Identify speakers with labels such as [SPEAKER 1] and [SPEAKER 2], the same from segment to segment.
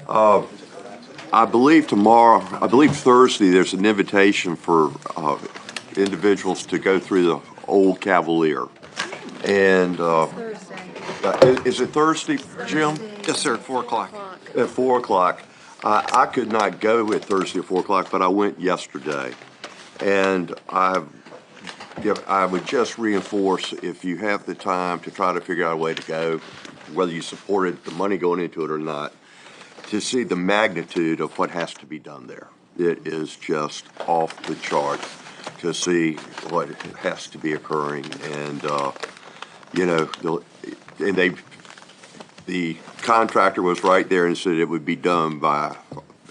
[SPEAKER 1] I believe Thursday, there's an invitation for individuals to go through the old Cavalier. And is it Thursday, Jim?
[SPEAKER 2] Yes, sir, at 4 o'clock.
[SPEAKER 1] At 4 o'clock. I could not go at Thursday at 4 o'clock, but I went yesterday. And I would just reinforce, if you have the time to try to figure out a way to go, whether you supported the money going into it or not, to see the magnitude of what has to be done there. It is just off the chart to see what has to be occurring. And, the contractor was right there and said it would be done by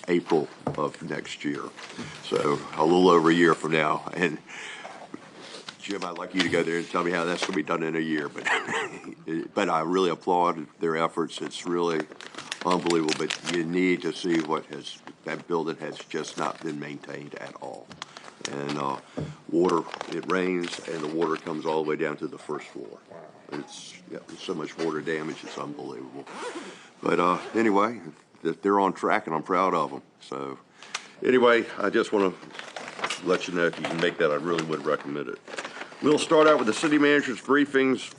[SPEAKER 1] April of next year. So a little over a year from now. And Jim, I'd like you to go there and tell me how that's going to be done in a year. But I really applaud their efforts. It's really unbelievable. But you need to see that building has just not been maintained at all. And water, it rains and the water comes all the way down to the first floor. There's so much water damage, it's unbelievable. But anyway, they're on track and I'm proud of them. So anyway, I just want to let you know if you can make that, I really would recommend it. We'll start out with the city manager's briefings.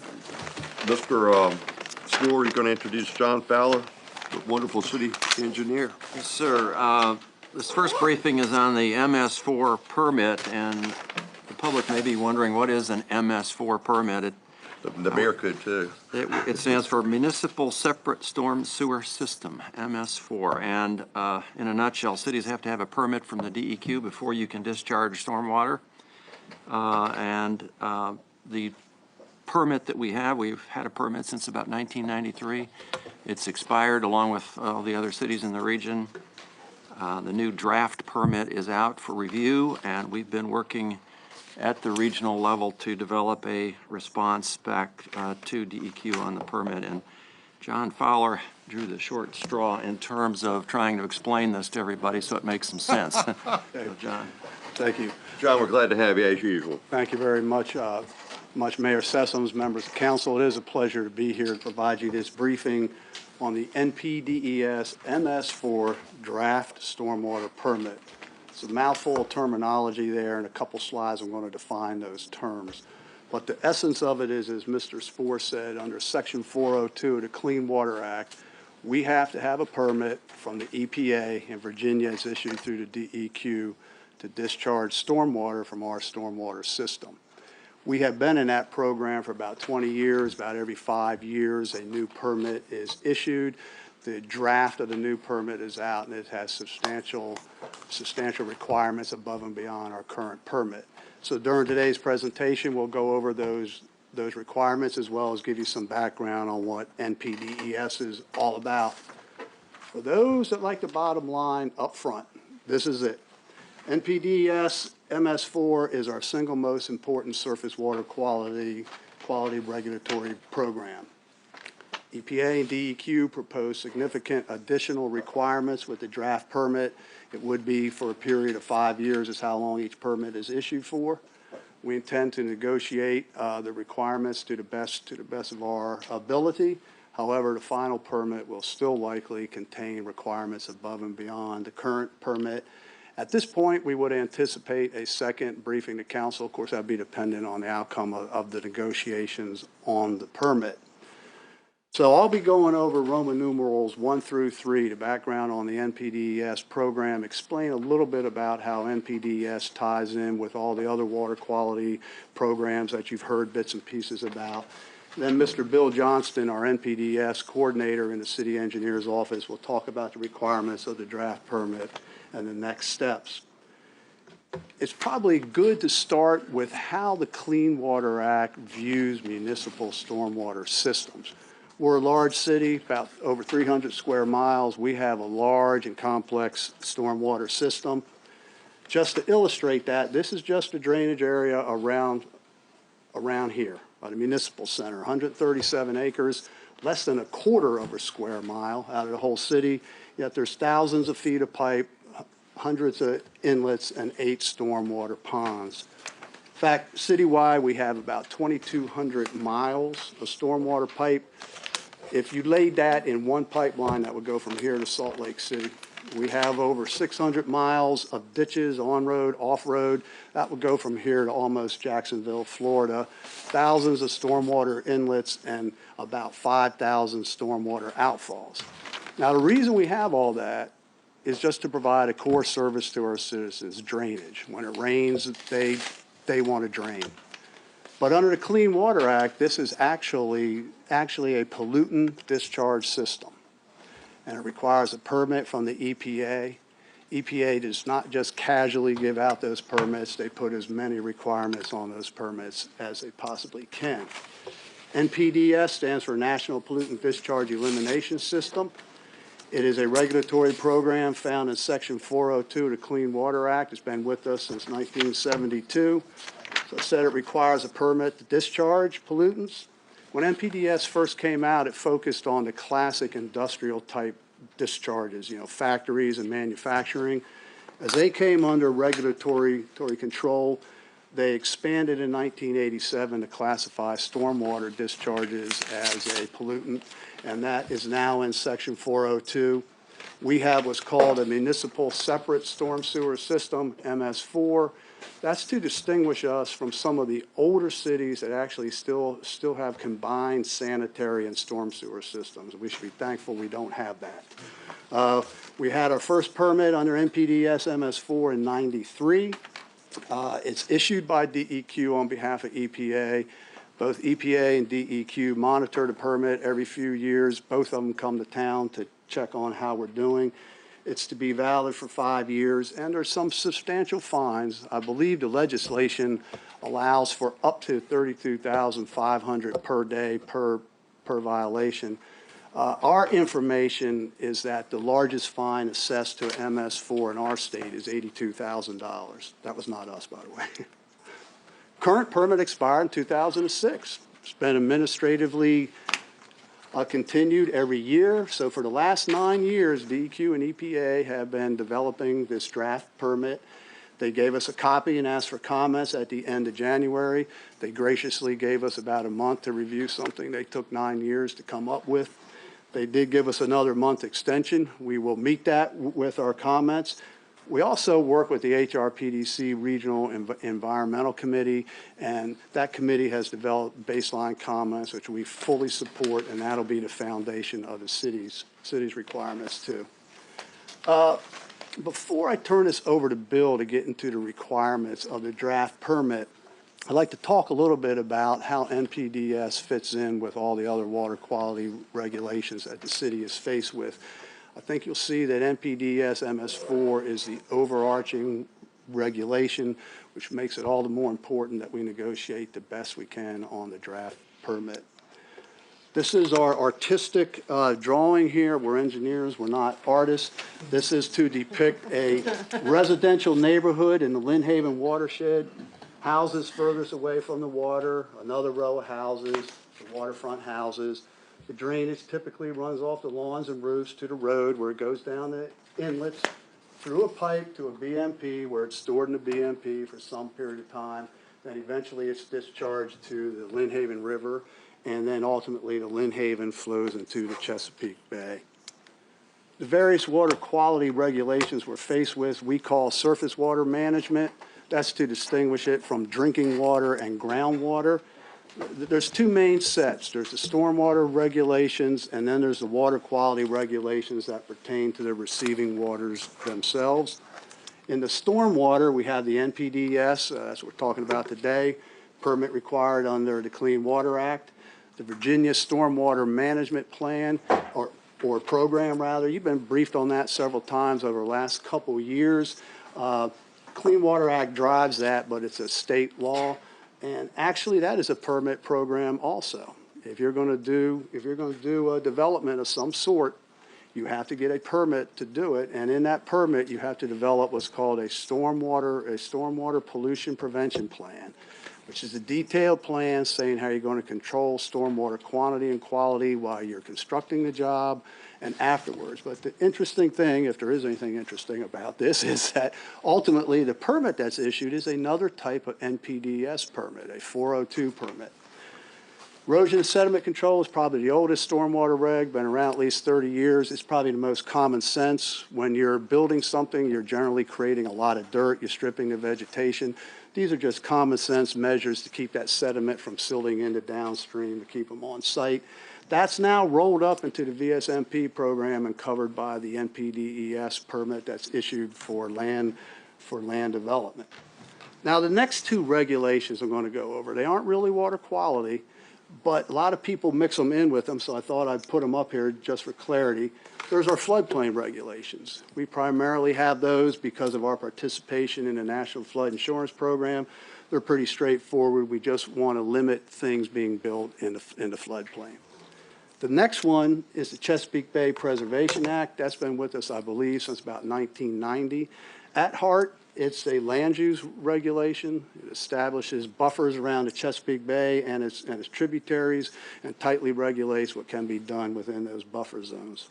[SPEAKER 1] Mr. Snorer is going to introduce John Fowler, the wonderful city engineer.
[SPEAKER 2] Yes, sir. This first briefing is on the MS4 permit, and the public may be wondering what is an MS4 permit.
[SPEAKER 1] The mayor could too.
[SPEAKER 2] It stands for Municipal Separate Storm Sewer System, MS4. And in a nutshell, cities have to have a permit from the DEQ before you can discharge stormwater. The permit that we have, we've had a permit since about 1993. It's expired along with all the other cities in the region. The new draft permit is out for review, and we've been working at the regional level to develop a response back to DEQ on the permit. And John Fowler drew the short straw in terms of trying to explain this to everybody so it makes some sense. So, John.
[SPEAKER 3] Thank you.
[SPEAKER 1] John, we're glad to have you as usual.
[SPEAKER 3] Thank you very much, Mayor Sessoms, members of council. It is a pleasure to be here to provide you this briefing on the NPDES MS4 draft stormwater permit. It's a mouthful of terminology there. In a couple slides, I'm going to define those terms. But the essence of it is, as Mr. Spohr said, under Section 402 of the Clean Water Act, we have to have a permit from the EPA, and Virginia is issued through the DEQ to discharge stormwater from our stormwater system. We have been in that program for about 20 years. About every 5 years, a new permit is issued. The draft of the new permit is out, and it has substantial requirements above and beyond our current permit. So during today's presentation, we'll go over those requirements as well as give you some background on what NPDES is all about. For those that like the bottom line up front, this is it. NPDES MS4 is our single most important surface water quality regulatory program. EPA and DEQ propose significant additional requirements with the draft permit. It would be for a period of 5 years is how long each permit is issued for. We intend to negotiate the requirements to the best of our ability. However, the final permit will still likely contain requirements above and beyond the current permit. At this point, we would anticipate a second briefing to council. Of course, that would be dependent on the outcome of the negotiations on the permit. So I'll be going over Roman numerals 1 through 3, the background on the NPDES program, explain a little bit about how NPDES ties in with all the other water quality programs that you've heard bits and pieces about. Then Mr. Bill Johnston, our NPDES coordinator in the city engineer's office, will talk about the requirements of the draft permit and the next steps. It's probably good to start with how the Clean Water Act views municipal stormwater systems. We're a large city, about over 300 square miles. We have a large and complex stormwater system. Just to illustrate that, this is just a drainage area around here by the municipal center, 137 acres, less than a quarter of a square mile out of the whole city, yet there's thousands of feet of pipe, hundreds of inlets, and 8 stormwater ponds. In fact, citywide, we have about 2,200 miles of stormwater pipe, If you laid that in one pipeline, that would go from here to Salt Lake City. We have over 600 miles of ditches, on-road, off-road. That would go from here to almost Jacksonville, Florida. Thousands of stormwater inlets and about 5,000 stormwater outfalls. Now, the reason we have all that is just to provide a core service to our citizens, drainage. When it rains, they want to drain. But under the Clean Water Act, this is actually a pollutant discharge system. And it requires a permit from the EPA. EPA does not just casually give out those permits. They put as many requirements on those permits as they possibly can. NPDES stands for National Pollutant Discharge Elimination System. It is a regulatory program found in Section 402 of the Clean Water Act. It's been with us since 1972. So I said it requires a permit to discharge pollutants. When NPDES first came out, it focused on the classic industrial type discharges, factories and manufacturing. As they came under regulatory control, they expanded in 1987 to classify stormwater discharges as a pollutant, and that is now in Section 402. We have what's called a municipal separate storm sewer system, MS4. That's to distinguish us from some of the older cities that actually still have combined sanitary and storm sewer systems. We should be thankful we don't have that. We had our first permit under NPDES MS4 in '93. It's issued by DEQ on behalf of EPA. Both EPA and DEQ monitor the permit every few years. Both of them come to town to check on how we're doing. It's to be valid for 5 years, and there's some substantial fines. I believe the legislation allows for up to $32,500 per day per violation. Our information is that the largest fine assessed to MS4 in our state is $82,000. That was not us, by the way. Current permit expired in 2006. It's been administratively continued every year. So for the last 9 years, DEQ and EPA have been developing this draft permit. They gave us a copy and asked for comments at the end of January. They graciously gave us about a month to review something they took 9 years to come up with. They did give us another month extension. We will meet that with our comments. We also work with the HRPDC Regional Environmental Committee, and that committee has developed baseline comments, which we fully support, and that'll be the foundation of the city's requirements too. Before I turn this over to Bill to get into the requirements of the draft permit, I'd like to talk a little bit about how NPDES fits in with all the other water quality regulations that the city is faced with. I think you'll see that NPDES MS4 is the overarching regulation, which makes it all the more important that we negotiate the best we can on the draft permit. This is our artistic drawing here. We're engineers, we're not artists. This is to depict a residential neighborhood in the Lynn Haven watershed. Houses furthest away from the water, another row of houses, the waterfront houses. The drainage typically runs off the lawns and roofs to the road where it goes down the inlets through a pipe to a BMP where it's stored in the BMP for some period of time. Then eventually it's discharged to the Lynn Haven River, and then ultimately the Lynn Haven flows into the Chesapeake Bay. The various water quality regulations we're faced with, we call surface water management. That's to distinguish it from drinking water and groundwater. There's two main sets. There's the stormwater regulations, and then there's the water quality regulations that pertain to the receiving waters themselves. In the stormwater, we have the NPDES, that's what we're talking about today, permit required under the Clean Water Act. The Virginia Stormwater Management Plan, or program rather, you've been briefed on that several times over the last couple of years. Clean Water Act drives that, but it's a state law. And actually, that is a permit program also. If you're going to do a development of some sort, you have to get a permit to do it. And in that permit, you have to develop what's called a stormwater pollution prevention plan, which is a detailed plan saying how you're going to control stormwater quantity and quality while you're constructing the job and afterwards. But the interesting thing, if there is anything interesting about this, is that ultimately the permit that's issued is another type of NPDES permit, a 402 permit. Erosion and sediment control is probably the oldest stormwater reg, been around at least 30 years. It's probably the most common sense. When you're building something, you're generally creating a lot of dirt, you're stripping the vegetation. These are just common sense measures to keep that sediment from silting into downstream, to keep them on site. That's now rolled up into the VSMP program and covered by the NPDES permit that's issued for land development. Now, the next two regulations I'm going to go over, they aren't really water quality, but a lot of people mix them in with them, so I thought I'd put them up here just for clarity. There's our floodplain regulations. We primarily have those because of our participation in the National Flood Insurance Program. They're pretty straightforward. We just want to limit things being built in the floodplain. The next one is the Chesapeake Bay Preservation Act. That's been with us, I believe, since about 1990. At heart, it's a land use regulation. It establishes buffers around the Chesapeake Bay and its tributaries and tightly regulates what can be done within those buffer zones.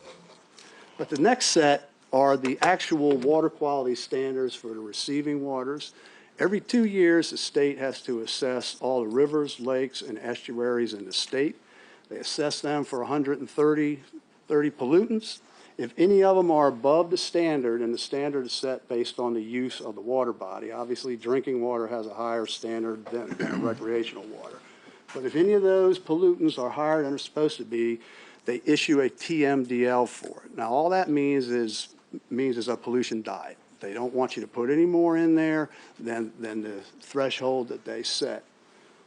[SPEAKER 3] But the next set are the actual water quality standards for the receiving waters. Every 2 years, the state has to assess all the rivers, lakes, and estuaries in the state. They assess them for 130 pollutants. If any of them are above the standard, and the standard is set based on the use of the water body, obviously drinking water has a higher standard than recreational water. But if any of those pollutants are higher than they're supposed to be, they issue a TMDL for it. Now, all that means is a pollution diet. They don't want you to put any more in there than the threshold that they set.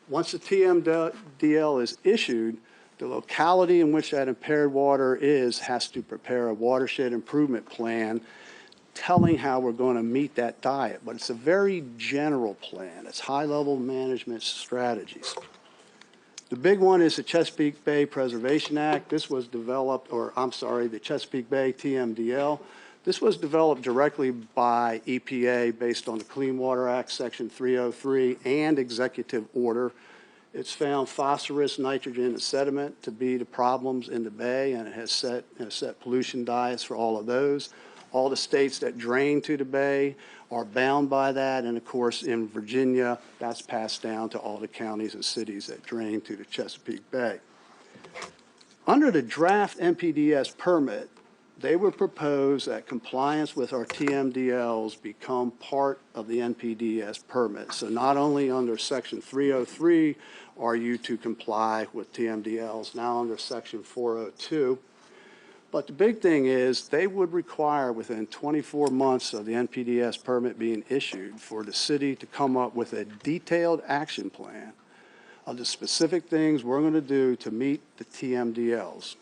[SPEAKER 3] Once the TMDL is issued, the locality in which that impaired water is has to prepare a watershed improvement plan telling how we're going to meet that diet. But it's a very general plan. It's high-level management strategies. The big one is the Chesapeake Bay Preservation Act. This was developed, the Chesapeake Bay TMDL. This was developed directly by EPA based on the Clean Water Act, Section 303, and executive order. It's found phosphorus, nitrogen, and sediment to be the problems in the bay, and it has set pollution diets for all of those. All the states that drain to the bay are bound by that, and of course in Virginia, that's passed down to all the counties and cities that drain to the Chesapeake Bay. Under the draft NPDES permit, they would propose that compliance with our TMDLs become part of the NPDES permit. So not only under Section 303 are you to comply with TMDLs, now under Section 402. But the big thing is they would require within 24 months of the NPDES permit being issued for the city to come up with a detailed action plan of the specific things we're going to do to meet the TMDLs,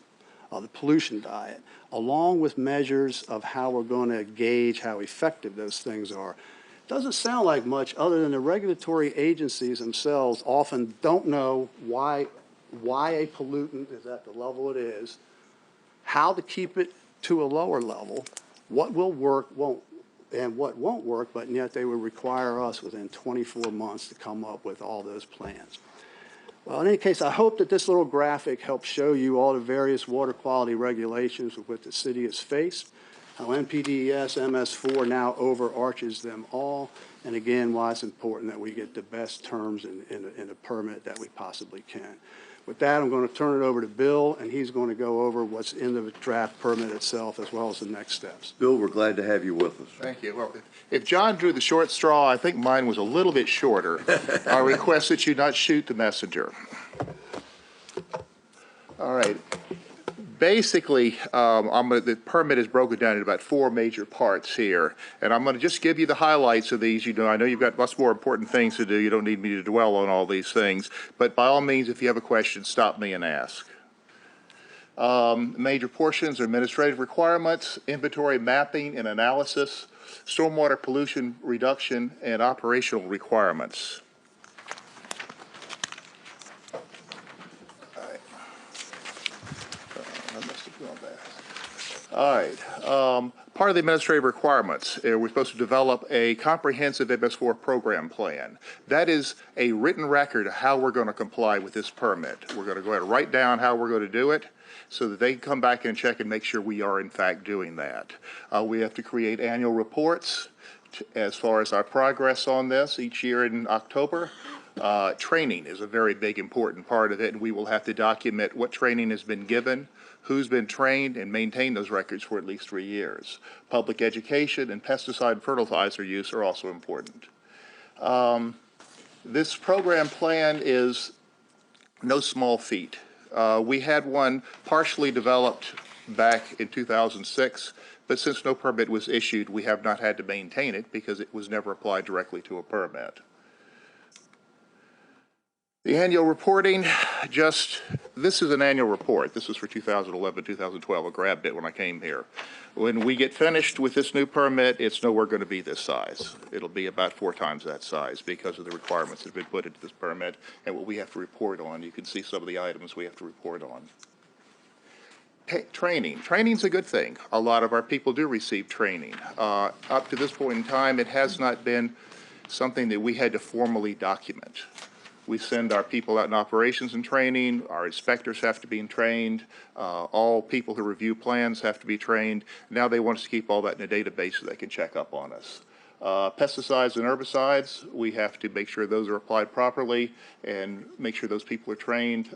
[SPEAKER 3] the pollution diet, along with measures of how we're going to gauge how effective those things are. Doesn't sound like much other than the regulatory agencies themselves often don't know why a pollutant is at the level it is, how to keep it to a lower level, what will work, and what won't work, but yet they would require us within 24 months to come up with all those plans. Well, in any case, I hope that this little graphic helps show you all the various water quality regulations with which the city has faced, how NPDES MS4 now overarches them all, and again, why it's important that we get the best terms in a permit that we possibly can. With that, I'm going to turn it over to Bill, and he's going to go over what's in the draft permit itself as well as the next steps.
[SPEAKER 1] Bill, we're glad to have you with us.
[SPEAKER 4] Thank you. Well, if John drew the short straw, I think mine was a little bit shorter. I request that you not shoot the messenger. All right. Basically, the permit is broken down into about 4 major parts here, and I'm going to just give you the highlights of these. You know, I know you've got much more important things to do. You don't need me to dwell on all these things, but by all means, if you have a question, stop me and ask. Major portions are administrative requirements, inventory mapping and analysis, stormwater pollution reduction, and operational requirements. All right. Part of the administrative requirements, we're supposed to develop a comprehensive MS4 program plan. That is a written record of how we're going to comply with this permit. We're going to go ahead and write down how we're going to do it so that they can come back and check and make sure we are in fact doing that. We have to create annual reports as far as our progress on this each year in October. Training is a very big, important part of it, and we will have to document what training has been given, who's been trained, and maintain those records for at least 3 years. Public education and pesticide and fertilizer use are also important. This program plan is no small feat. We had one partially developed back in 2006, but since no permit was issued, we have not had to maintain it because it was never applied directly to a permit. The annual reporting, this is an annual report. This is for 2011, 2012. I grabbed it when I came here. When we get finished with this new permit, it's nowhere going to be this size. It'll be about 4 times that size because of the requirements that have been put into this permit and what we have to report on. You can see some of the items we have to report on. Training. Training's a good thing. A lot of our people do receive training. Up to this point in time, it has not been something that we had to formally document. We send our people out in operations and training. Our inspectors have to be trained. All people who review plans have to be trained. Now they want us to keep all that in a database so they can check up on us. Pesticides and herbicides, we have to make sure those are applied properly and make sure those people are trained.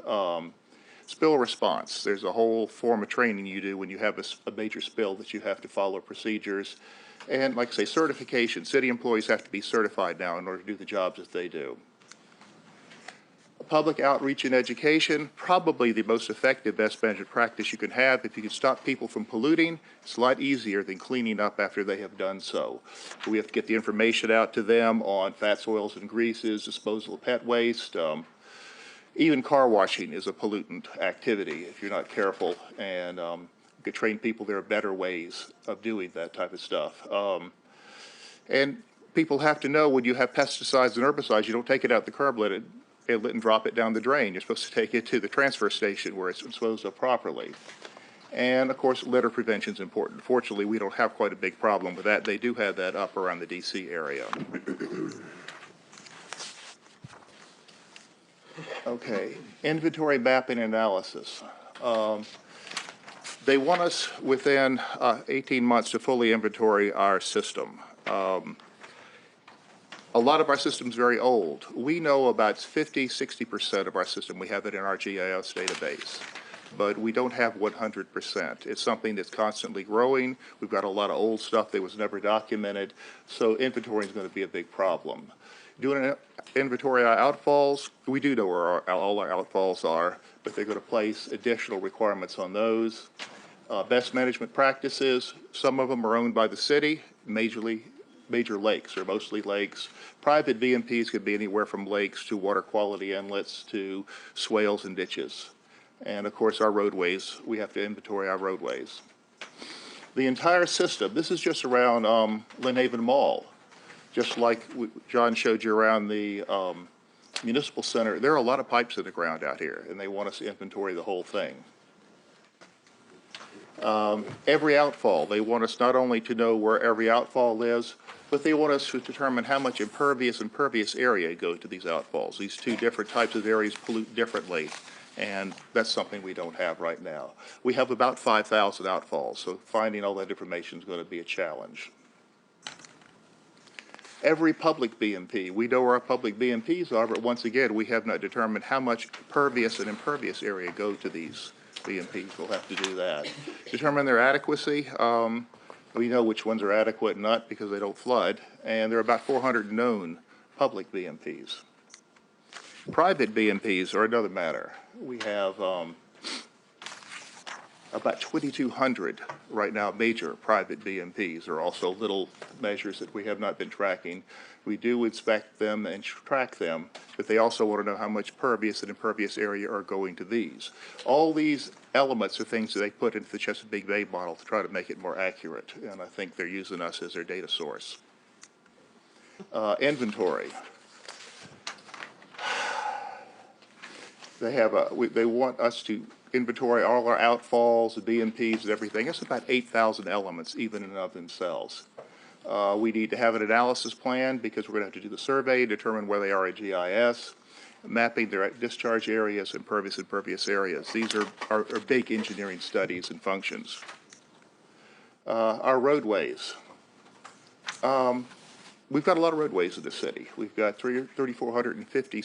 [SPEAKER 4] Spill response, there's a whole form of training you do when you have a major spill that you have to follow procedures. And like I say, certification. City employees have to be certified now in order to do the jobs that they do. Public outreach and education, probably the most effective best management practice you can have. If you can stop people from polluting, it's a lot easier than cleaning up after they have done so. We have to get the information out to them on fats, oils, and greases, disposal of pet waste. Even car washing is a pollutant activity if you're not careful, and you can train people there are better ways of doing that type of stuff. And people have to know when you have pesticides and herbicides, you don't take it out the curb, let it and drop it down the drain. You're supposed to take it to the transfer station where it's disposed of properly. And of course, litter prevention is important. Fortunately, we don't have quite a big problem with that. They do have that up around the DC area. Okay, inventory mapping analysis. They want us within 18 months to fully inventory our system. A lot of our system's very old. We know about 50–60% of our system. We have it in our GIS database, but we don't have 100%. It's something that's constantly growing. We've got a lot of old stuff that was never documented, so inventory is going to be a big problem. Doing an inventory of outfalls, we do know where all our outfalls are, but they're going to place additional requirements on those. Best management practices, some of them are owned by the city, major lakes or mostly lakes. Private BMPs could be anywhere from lakes to water quality inlets to swales and ditches. And of course our roadways, we have to inventory our roadways. The entire system, this is just around Lynn Haven Mall. Just like John showed you around the municipal center, there are a lot of pipes in the ground out here and they want us to inventory the whole thing. Every outfall, they want us not only to know where every outfall is, but they want us to determine how much impervious and pervious area go to these outfalls. These two different types of areas pollute differently, and that's something we don't have right now. We have about 5,000 outfalls, so finding all that information is going to be a challenge. Every public BMP, we know where our public BMPs are, but once again, we have not determined how much pervious and impervious area go to these BMPs. We'll have to do that. Determine their adequacy. We know which ones are adequate and not because they don't flood, and there are about 400 known public BMPs. Private BMPs are another matter. We have about 2,200 right now major private BMPs. There are also little measures that we have not been tracking. We do inspect them and track them, but they also want to know how much pervious and impervious area are going to these. All these elements are things that they put into the Chesapeake Bay model to try to make it more accurate, and I think they're using us as their data source. Inventory. They want us to inventory all our outfalls, the BMPs, and everything. It's about 8,000 elements, even in and of themselves. We need to have an analysis plan because we're going to have to do the survey, determine where they are in GIS, mapping their discharge areas, impervious and pervious areas. These are big engineering studies and functions. Our roadways. we've got a lot of roadways in the city. We've got 3,450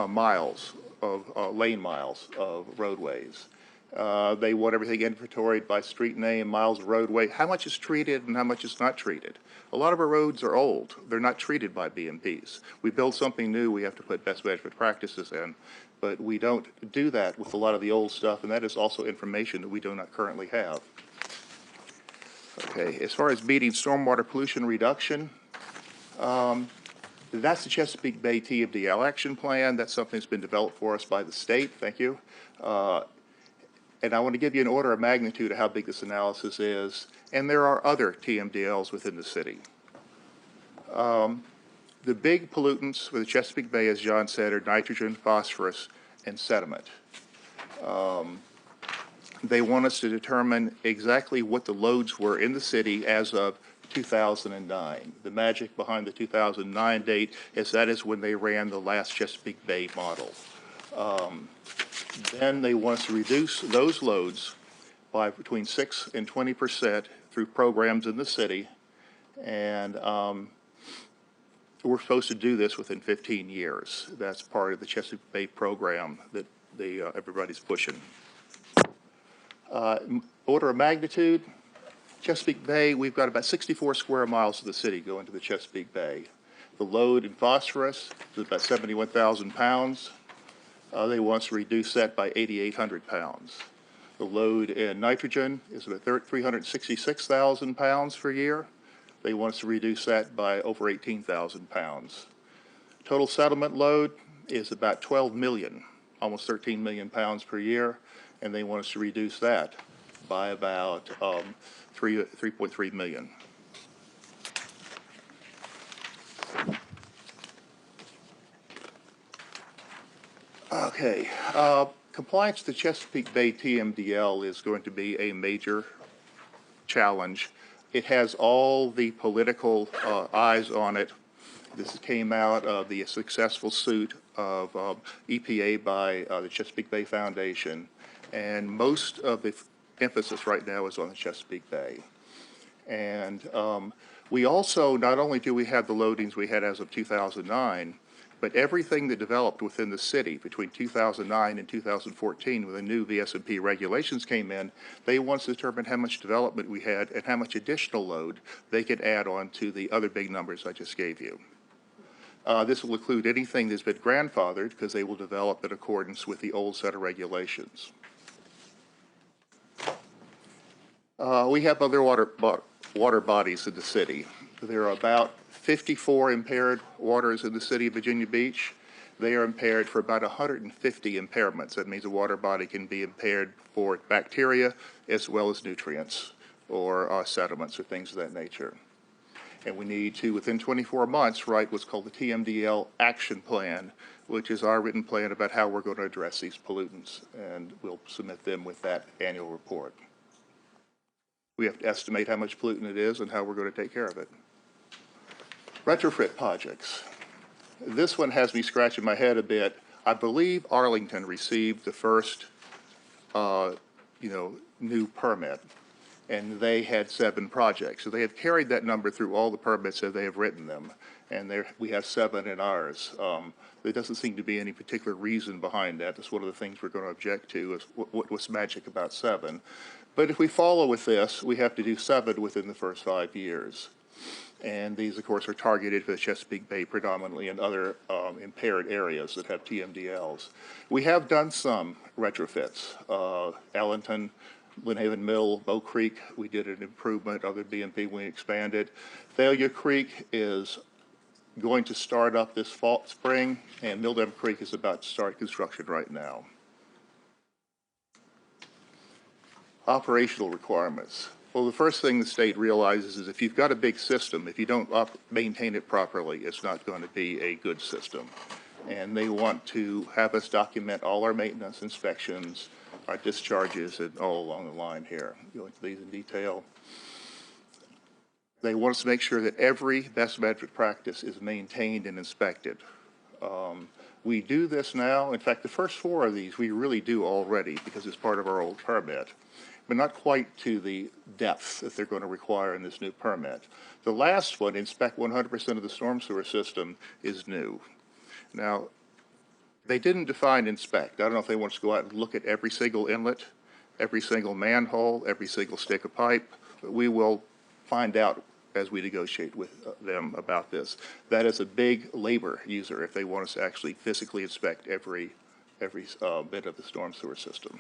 [SPEAKER 4] miles of lane miles of roadways. They want everything inventoried by street name, miles of roadway, how much is treated and how much is not treated. A lot of our roads are old. They're not treated by BMPs. We build something new, we have to put best management practices in, but we don't do that with a lot of the old stuff, and that is also information that we do not currently have. Okay, as far as meeting stormwater pollution reduction, that's the Chesapeake Bay TMDL action plan. That's something that's been developed for us by the state. Thank you. And I want to give you an order of magnitude of how big this analysis is. And there are other TMDLs within the city. The big pollutants for the Chesapeake Bay, as John said, are nitrogen, phosphorus, and sediment. They want us to determine exactly what the loads were in the city as of 2009. The magic behind the 2009 date is that is when they ran the last Chesapeake Bay model. Then they want us to reduce those loads by between 6 and 20% through programs in the city, and we're supposed to do this within 15 years. That's part of the Chesapeake Bay program that everybody's pushing. Order of magnitude, Chesapeake Bay, we've got about 64 square miles of the city going to the Chesapeake Bay. The load in phosphorus is about 71,000 pounds. They want us to reduce that by 8,800 pounds. The load in nitrogen is about 366,000 pounds per year. They want us to reduce that by over 18,000 pounds. Total settlement load is about 12 million, almost 13 million pounds per year, and they want us to reduce that by about 3.3 million. Okay, compliance to Chesapeake Bay TMDL is going to be a major challenge. It has all the political eyes on it. This came out of the successful suit of EPA by the Chesapeake Bay Foundation, and most of the emphasis right now is on the Chesapeake Bay. And we also, not only do we have the loadings we had as of 2009, but everything that developed within the city between 2009 and 2014 when the new VSMP regulations came in, they want to determine how much development we had and how much additional load they could add on to the other big numbers I just gave you. This will include anything that's been grandfathered because they will develop in accordance with the old set of regulations. We have other water bodies in the city. There are about 54 impaired waters in the city of Virginia Beach. They are impaired for about 150 impairments. That means a water body can be impaired for bacteria as well as nutrients or sediments or things of that nature. And we need to, within 24 months, write what's called the TMDL action plan, which is our written plan about how we're going to address these pollutants, and we'll submit them with that annual report. We have to estimate how much pollutant it is and how we're going to take care of it. Retrofit projects. This one has me scratching my head a bit. I believe Arlington received the first, new permit, and they had 7 projects. So they have carried that number through all the permits as they have written them, and we have 7 in ours. There doesn't seem to be any particular reason behind that. That's one of the things we're going to object to is what's magic about 7. But if we follow with this, we have to do 7 within the first 5 years. And these, of course, are targeted for the Chesapeake Bay predominantly and other impaired areas that have TMDLs. We have done some retrofits. Allenton, Lynnhaven Mill, Bow Creek, we did an improvement. Other BMP, we expanded. Thalia Creek is going to start up this spring, and Milldam Creek is about to start construction right now. Operational requirements. Well, the first thing the state realizes is if you've got a big system, if you don't maintain it properly, it's not going to be a good system. And they want to have us document all our maintenance inspections, our discharges, and all along the line here. Go into these in detail. They want us to make sure that every best management practice is maintained and inspected. We do this now. In fact, the first 4 of these we really do already because it's part of our old permit, but not quite to the depth that they're going to require in this new permit. The last one, inspect 100% of the storm sewer system, is new. Now, they didn't define inspect. I don't know if they want us to go out and look at every single inlet, every single manhole, every single stick of pipe, but we will find out as we negotiate with them about this. That is a big labor user if they want us to actually physically inspect every bit of the storm sewer system.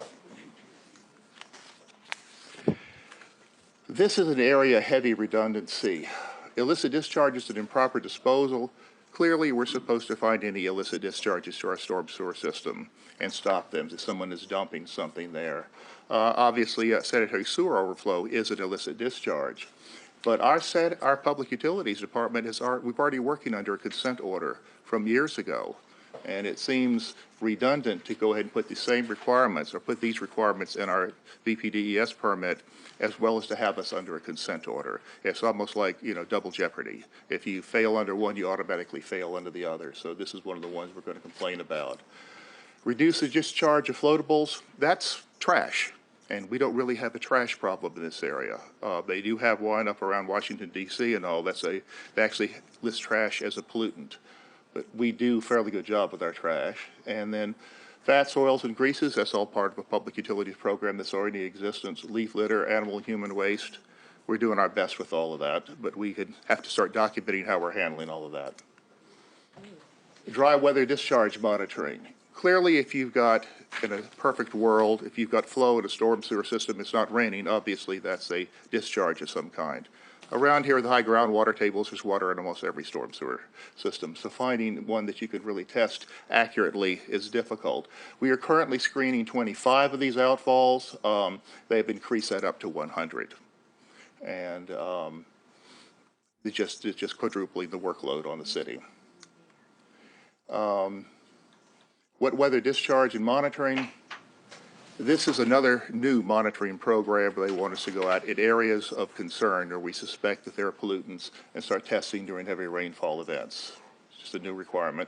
[SPEAKER 4] This is an area of heavy redundancy. Illicit discharges and improper disposal. Clearly, we're supposed to find any illicit discharges to our storm sewer system and stop them if someone is dumping something there. Obviously, sanitary sewer overflow is an illicit discharge. But our public utilities department we've already working under a consent order from years ago. And it seems redundant to go ahead and put the same requirements or put these requirements in our VPDES permit as well as to have us under a consent order. It's almost like, double jeopardy. If you fail under one, you automatically fail under the other. So this is one of the ones we're going to complain about. Reduce the discharge of floatables. That's trash. And we don't really have a trash problem in this area. They do have one up around Washington, D.C. and all. They actually list trash as a pollutant. But we do a fairly good job with our trash. And then fats, oils, and greases, that's all part of a public utilities program that's already in existence. Leaf litter, animal and human waste. We're doing our best with all of that, but we could have to start documenting how we're handling all of that. Dry weather discharge monitoring. Clearly, if you've got, in a perfect world, if you've got flow in a storm sewer system, it's not raining, obviously that's a discharge of some kind. Around here, the high groundwater tables, there's water in almost every storm sewer system. So finding one that you could really test accurately is difficult. We are currently screening 25 of these outfalls. They've increased that up to 100. And it's just quadrupling the workload on the city. Wet weather discharge and monitoring. This is another new monitoring program where they want us to go out in areas of concern where we suspect that there are pollutants and start testing during heavy rainfall events. It's just a new requirement.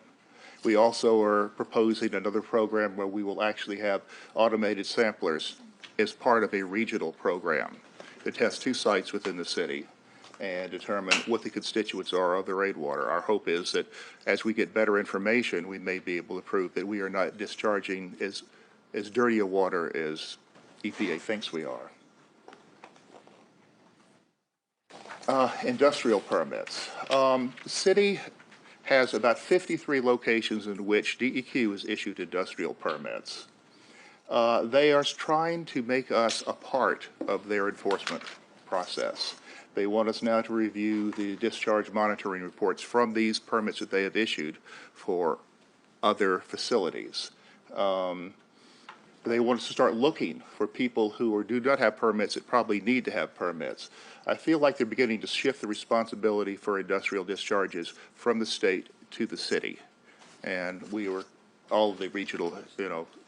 [SPEAKER 4] We also are proposing another program where we will actually have automated samplers as part of a regional program to test 2 sites within the city and determine what the constituents are of the rainwater. Our hope is that as we get better information, we may be able to prove that we are not discharging as dirty a water as EPA thinks we are. Industrial permits. The city has about 53 locations in which DEQ has issued industrial permits. They are trying to make us a part of their enforcement process. They want us now to review the discharge monitoring reports from these permits that they have issued for other facilities. They want us to start looking for people who do not have permits that probably need to have permits. I feel like they're beginning to shift the responsibility for industrial discharges from the state to the city. And all of the regional,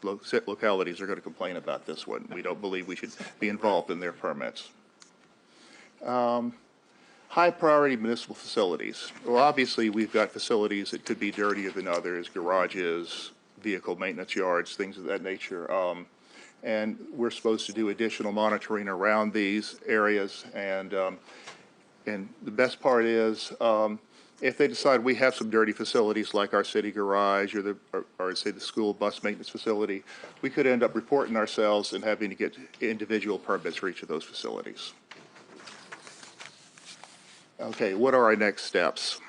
[SPEAKER 4] localities are going to complain about this one. We don't believe we should be involved in their permits. High priority municipal facilities. Well, obviously we've got facilities that could be dirtier than others, garages, vehicle maintenance yards, things of that nature. And we're supposed to do additional monitoring around these areas. And the best part is, if they decide we have some dirty facilities like our city garage or say the school bus maintenance facility, we could end up reporting ourselves and having to get individual permits for each of those facilities. Okay, what are our next steps?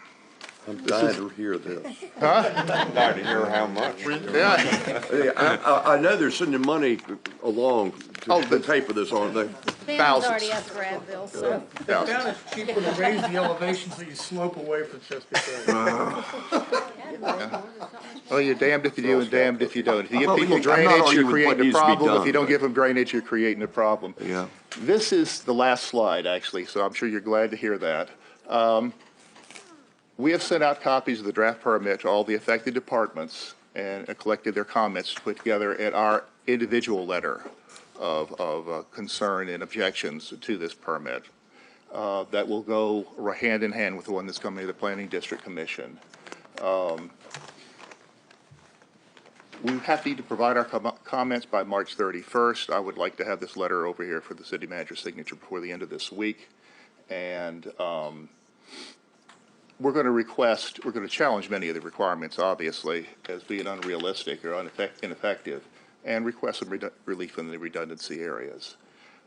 [SPEAKER 1] I'm dying to hear this.
[SPEAKER 5] Dying to hear how much.
[SPEAKER 4] Yeah.
[SPEAKER 1] I know they're sending money along to pay for this, aren't they?
[SPEAKER 6] Ben's
[SPEAKER 4] Thousands.
[SPEAKER 6] already up for Advil, so.
[SPEAKER 4] Yeah.
[SPEAKER 7] Down is cheaper to raise the elevation so you slope away from Chesapeake Bay.
[SPEAKER 4] Well, you're damned if you do and damned if you don't. If you give
[SPEAKER 1] Well,
[SPEAKER 4] people
[SPEAKER 1] I'm not
[SPEAKER 4] drainage,
[SPEAKER 1] arguing
[SPEAKER 4] you're
[SPEAKER 1] with
[SPEAKER 4] creating
[SPEAKER 1] what
[SPEAKER 4] a
[SPEAKER 1] needs to be
[SPEAKER 4] problem. If
[SPEAKER 1] done,
[SPEAKER 4] you don't
[SPEAKER 1] but-
[SPEAKER 4] give them drainage, you're creating a problem.
[SPEAKER 1] Yeah.
[SPEAKER 4] This is the last slide, actually, so I'm sure you're glad to hear that. We have sent out copies of the draft permit to all the affected departments and collected their comments to put together at our individual letter of concern and objections to this permit. That will go hand in hand with the one that's coming to the Planning District Commission. We have to provide our comments by March 31st. I would like to have this letter over here for the city manager's signature before the end of this week. And we're going to challenge many of the requirements, obviously, as being unrealistic or ineffective, and request some relief in the redundancy areas.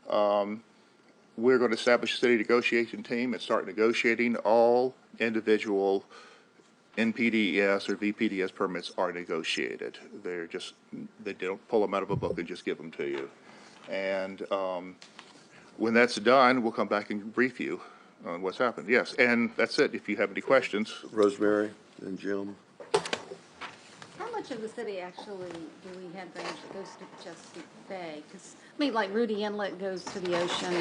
[SPEAKER 4] We're going to establish a city negotiation team and start negotiating. All individual NPDES or VPDS permits are negotiated. They don't pull them out of a book and just give them to you. And when that's done, we'll come back and brief you on what's happened. Yes, and that's it. If you have any questions.
[SPEAKER 1] Rosemary and Jim.
[SPEAKER 6] How much of the city actually do we have drainage that goes to the Chesapeake Bay? Because, I mean, like Rudy Inlet goes to the ocean,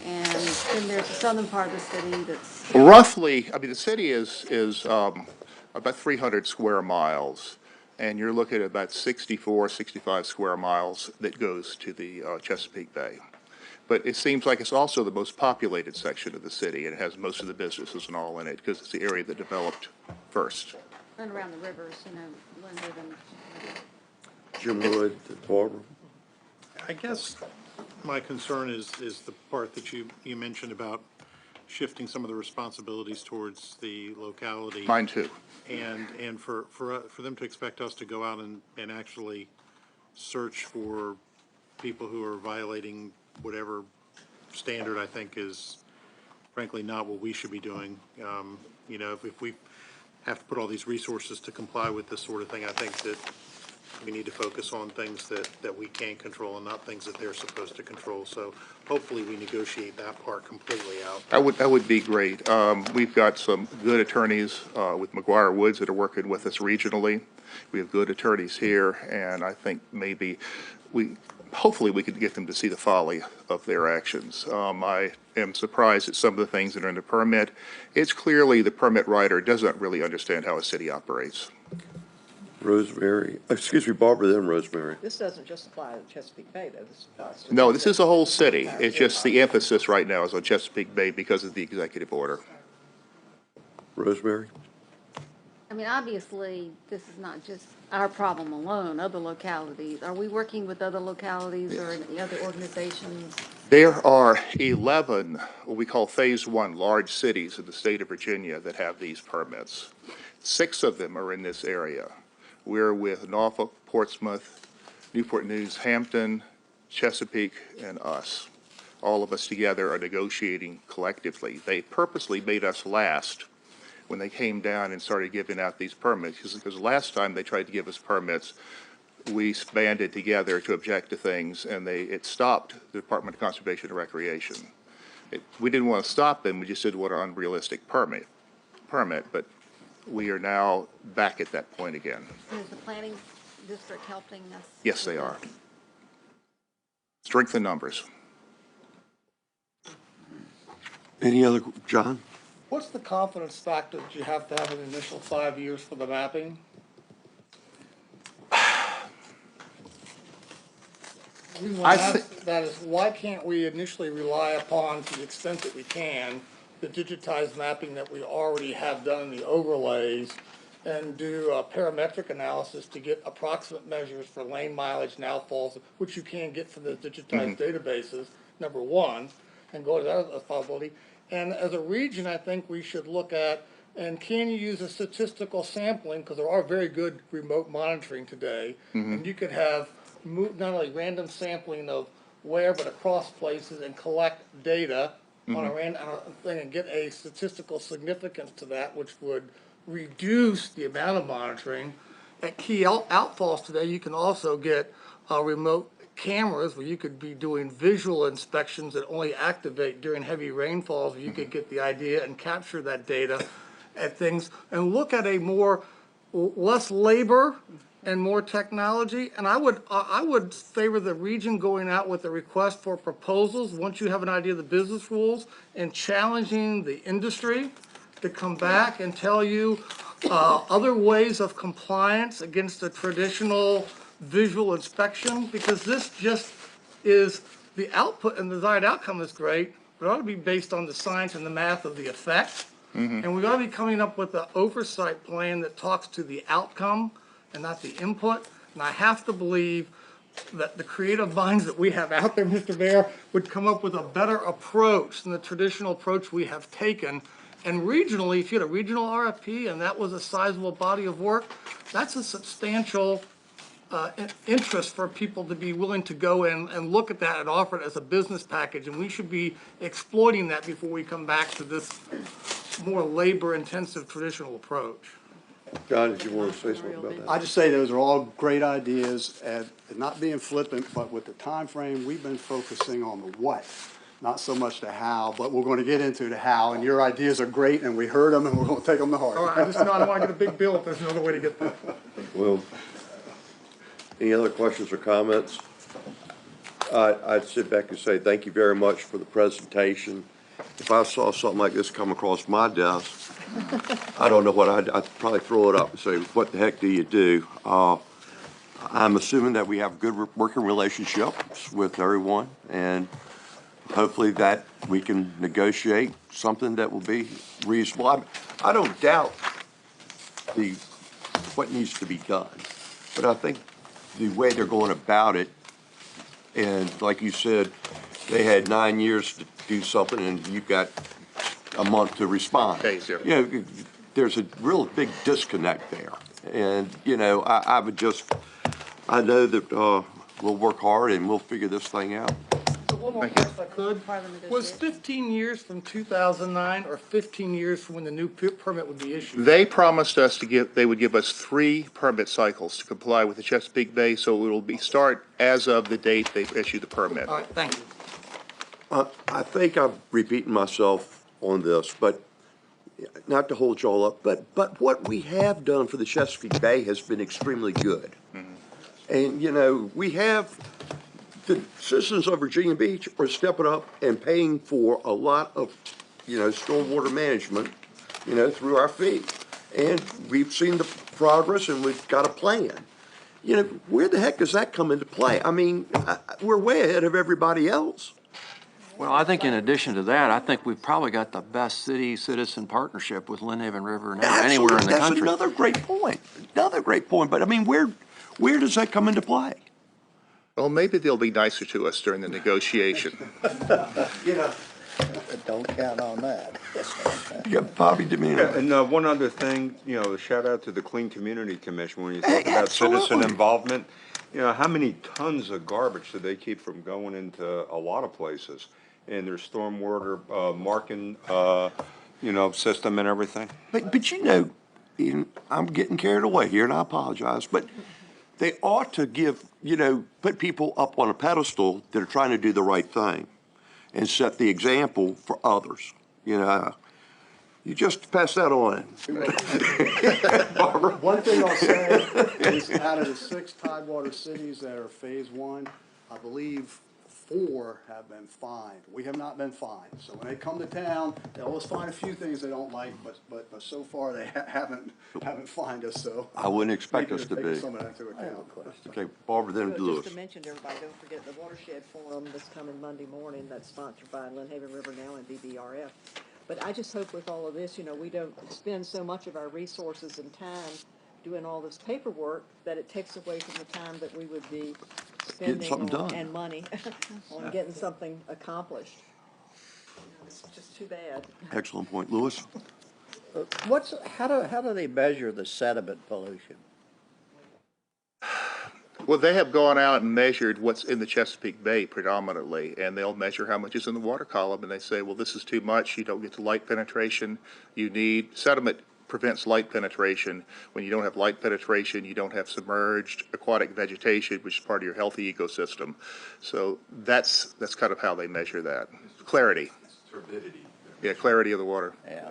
[SPEAKER 6] and then there's the southern part of the city that's...
[SPEAKER 4] Roughly, I mean, the city is about 300 square miles, and you're looking at about 64, 65 square miles that goes to the Chesapeake Bay. But it seems like it's also the most populated section of the city, and it has most of the businesses and all in it, because it's the area that developed first.
[SPEAKER 6] And around the rivers, you know, Linwood and...
[SPEAKER 1] Jim Wood, Barbara.
[SPEAKER 8] I guess my concern is the part that you mentioned about shifting some of the responsibilities towards the locality.
[SPEAKER 4] Mine too.
[SPEAKER 8] And for them to expect us to go out and actually search for people who are violating whatever standard, I think is frankly not what we should be doing. You know, if we have to put all these resources to comply with this sort of thing, I think that we need to focus on things that we can control and not things that they're supposed to control. So hopefully we negotiate that part completely out.
[SPEAKER 4] That would be great. We've got some good attorneys with McGuire Woods that are working with us regionally. We have good attorneys here, and I think maybe hopefully we can get them to see the folly of their actions. I am surprised at some of the things that are in the permit. It's clearly the permit writer doesn't really understand how a city operates.
[SPEAKER 1] Rosemary, excuse me, Barbara, then Rosemary.
[SPEAKER 9] This doesn't just apply to Chesapeake Bay, though. This applies to...
[SPEAKER 4] No, this is the whole city. It's just the emphasis right now is on Chesapeake Bay because of the executive order.
[SPEAKER 1] Rosemary?
[SPEAKER 6] I mean, obviously, this is not just our problem alone, other localities. Are we working with other localities or any other organizations?
[SPEAKER 4] There are 11, what we call Phase 1, large cities in the state of Virginia that have these permits. 6 of them are in this area. We're with Norfolk, Portsmouth, Newport News, Hampton, Chesapeake, and us. All of us together are negotiating collectively. They purposely made us last when they came down and started giving out these permits, because last time they tried to give us permits, we banded together to object to things, and it stopped the Department of Conservation and Recreation. We didn't want to stop them, we just didn't want an unrealistic permit, but we are now back at that point again.
[SPEAKER 6] Is the planning district helping us?
[SPEAKER 4] Yes, they are. Strength in numbers.
[SPEAKER 1] Any other, John?
[SPEAKER 7] What's the confidence factor that you have to have an initial 5 years for the mapping? The reason why I ask that is, why can't we initially rely upon, to the extent that we can, the digitized mapping that we already have done in the overlays, and do a parametric analysis to get approximate measures for lane mileage and outfalls, which you can get from the digitized databases, number one, and go to that as a possibility. And as a region, I think we should look at, and can you use a statistical sampling, because there are very good remote monitoring today, and you could have not only random sampling of where, but across places, and collect data on a random thing and get a statistical significance to that, which would reduce the amount of monitoring. At key outfalls today, you can also get remote cameras where you could be doing visual inspections that only activate during heavy rainfalls, where you could get the idea and capture that data at things and look at less labor and more technology. And I would favor the region going out with a request for proposals once you have an idea of the business rules and challenging the industry to come back and tell you other ways of compliance against the traditional visual inspection, because this just is the output, and the desired outcome is great, but it ought to be based on the science and the math of the effect. And we ought to be coming up with an oversight plan that talks to the outcome and not the input. And I have to believe that the creative minds that we have out there, Mr. Mayor, would come up with a better approach than the traditional approach we have taken. And regionally, if you had a regional RFP and that was a sizable body of work, that's a substantial interest for people to be willing to go in and look at that and offer it as a business package. And we should be exploiting that before we come back to this more labor-intensive traditional approach.
[SPEAKER 1] John, did you want to say something about that?
[SPEAKER 3] I just say those are all great ideas, and not being flippant, but with the time frame, we've been focusing on the what, not so much the how, but we're going to get into the how, and your ideas are great, and we heard them, and we're going to take them to heart.
[SPEAKER 7] All right, I just know I don't want to get a big bill if there's another way to get there.
[SPEAKER 1] Well, any other questions or comments? I'd sit back and say thank you very much for the presentation. If I saw something like this come across my desk, I don't know what I'd probably throw it up and say, what the heck do you do? I'm assuming that we have good working relationships with everyone, and hopefully that we can negotiate something that will be reasonable. I don't doubt what needs to be done, but I think the way they're going about it, and like you said, they had 9 years to do something, and you've got a month to respond.
[SPEAKER 4] Days, yeah.
[SPEAKER 1] You know, there's a real big disconnect there. And, you know, I know that we'll work hard and we'll figure this thing out.
[SPEAKER 7] So one more question, if I could. Was 15 years from 2009 or 15 years from when the new permit would be issued?
[SPEAKER 4] They promised us they would give us 3 permit cycles to comply with the Chesapeake Bay, so it will start as of the date they issue the permit.
[SPEAKER 7] All right, thank you.
[SPEAKER 1] I think I'm repeating myself on this, but not to hold y'all up, but what we have done for the Chesapeake Bay has been extremely good. Mm-hmm. And, you know, we have the citizens of Virginia Beach are stepping up and paying for a lot of, you know, stormwater management, you know, through our fee. And we've seen the progress and we've got a plan. You know, where the heck does that come into play? I mean, we're way ahead of everybody else.
[SPEAKER 2] Well, I think in addition to that, I think we've probably got the best city-citizen partnership with Lynnhaven River anywhere in the country.
[SPEAKER 1] That's another great point. Another great point. But I mean, where does that come into play?
[SPEAKER 4] Well, maybe they'll be nicer to us during the negotiation.
[SPEAKER 1] You know,
[SPEAKER 9] Don't count on that.
[SPEAKER 1] you got Bobby Domino.
[SPEAKER 5] And one other thing, you know, shout out to the Clean Community Commission when you talk
[SPEAKER 1] Hey,
[SPEAKER 5] about
[SPEAKER 1] absolutely.
[SPEAKER 5] citizen involvement. You know, how many tons of garbage do they keep from going into a lot of places? And their stormwater marking, you know, system and everything.
[SPEAKER 1] But you know, Ian, I'm getting carried away here, and I apologize, but they ought to give, you know, put people up on a pedestal that are trying to do the right thing and set the example for others. You know, you just pass that on. Barbara?
[SPEAKER 3] One thing I'll say is out of the 6 Tidewater cities that are phase 1, I believe 4 have been fined. We have not been fined. So when they come to town, they always find a few things they don't like, but so far they haven't fined us, so.
[SPEAKER 1] I wouldn't expect
[SPEAKER 3] maybe
[SPEAKER 1] us to
[SPEAKER 3] they're taking
[SPEAKER 1] be.
[SPEAKER 3] some of that into account.
[SPEAKER 1] Okay, Barbara, then
[SPEAKER 9] Just
[SPEAKER 1] Lewis.
[SPEAKER 9] to mention to everybody, don't forget the Watershed Forum this coming Monday morning, that's sponsored by Lynnhaven River Now and BBRF. But I just hope with all of this, you know, we don't spend so much of our resources and time doing all this paperwork that it takes away from the time that we would be spending
[SPEAKER 1] something
[SPEAKER 9] on,
[SPEAKER 1] done.
[SPEAKER 9] and money on getting something accomplished. It's just too bad.
[SPEAKER 1] Excellent point. Lewis?
[SPEAKER 10] How do they measure the sediment pollution?
[SPEAKER 4] Well, they have gone out and measured what's in the Chesapeake Bay predominantly, and they'll measure how much is in the water column, and they say, well, this is too much, you don't get to light penetration, sediment prevents light penetration. When you don't have light penetration, you don't have submerged aquatic vegetation, which is part of your healthy ecosystem. So that's kind of how they measure that. Clarity.
[SPEAKER 1] Turbidity.
[SPEAKER 4] Yeah, clarity of the water.
[SPEAKER 10] Yeah.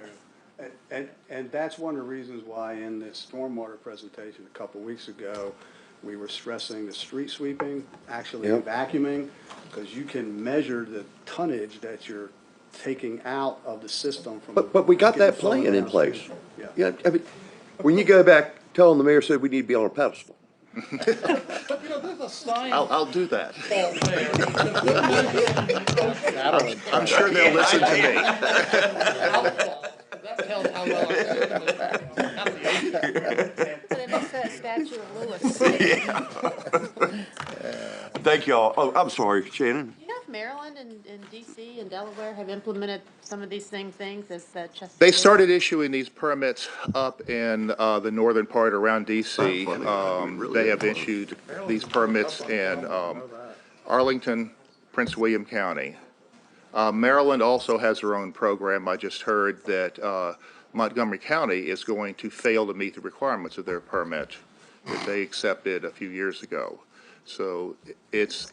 [SPEAKER 3] And that's one of the reasons why in this stormwater presentation a couple weeks ago, we were stressing the street sweeping, actually
[SPEAKER 1] Yep.
[SPEAKER 3] vacuuming, because you can measure the tonnage that you're taking out of the system from.
[SPEAKER 1] But we got that
[SPEAKER 3] getting flowing
[SPEAKER 1] plan in
[SPEAKER 3] down.
[SPEAKER 1] place.
[SPEAKER 3] Yeah.
[SPEAKER 1] Yeah, I mean, when you go back, telling the mayor said we need to be on a pedestal.
[SPEAKER 7] But, you know, there's a science
[SPEAKER 4] I'll do that.
[SPEAKER 7] fault there.
[SPEAKER 4] I'm sure they'll listen to me.
[SPEAKER 7] That tells how well our system is.
[SPEAKER 6] But it makes that statue of Lewis.
[SPEAKER 1] Thank y'all. Oh, I'm sorry, Shannon.
[SPEAKER 11] Do you know if Maryland and DC and Delaware have implemented some of these same things as Chesapeake?
[SPEAKER 4] They started issuing these permits up in the northern part around DC.
[SPEAKER 1] Oh, funny. We really
[SPEAKER 4] They have
[SPEAKER 1] didn't know.
[SPEAKER 4] issued these permits in Arlington, Prince William County. Maryland also has their own program. I just heard that Montgomery County is going to fail to meet the requirements of their permit that they accepted a few years ago. So it's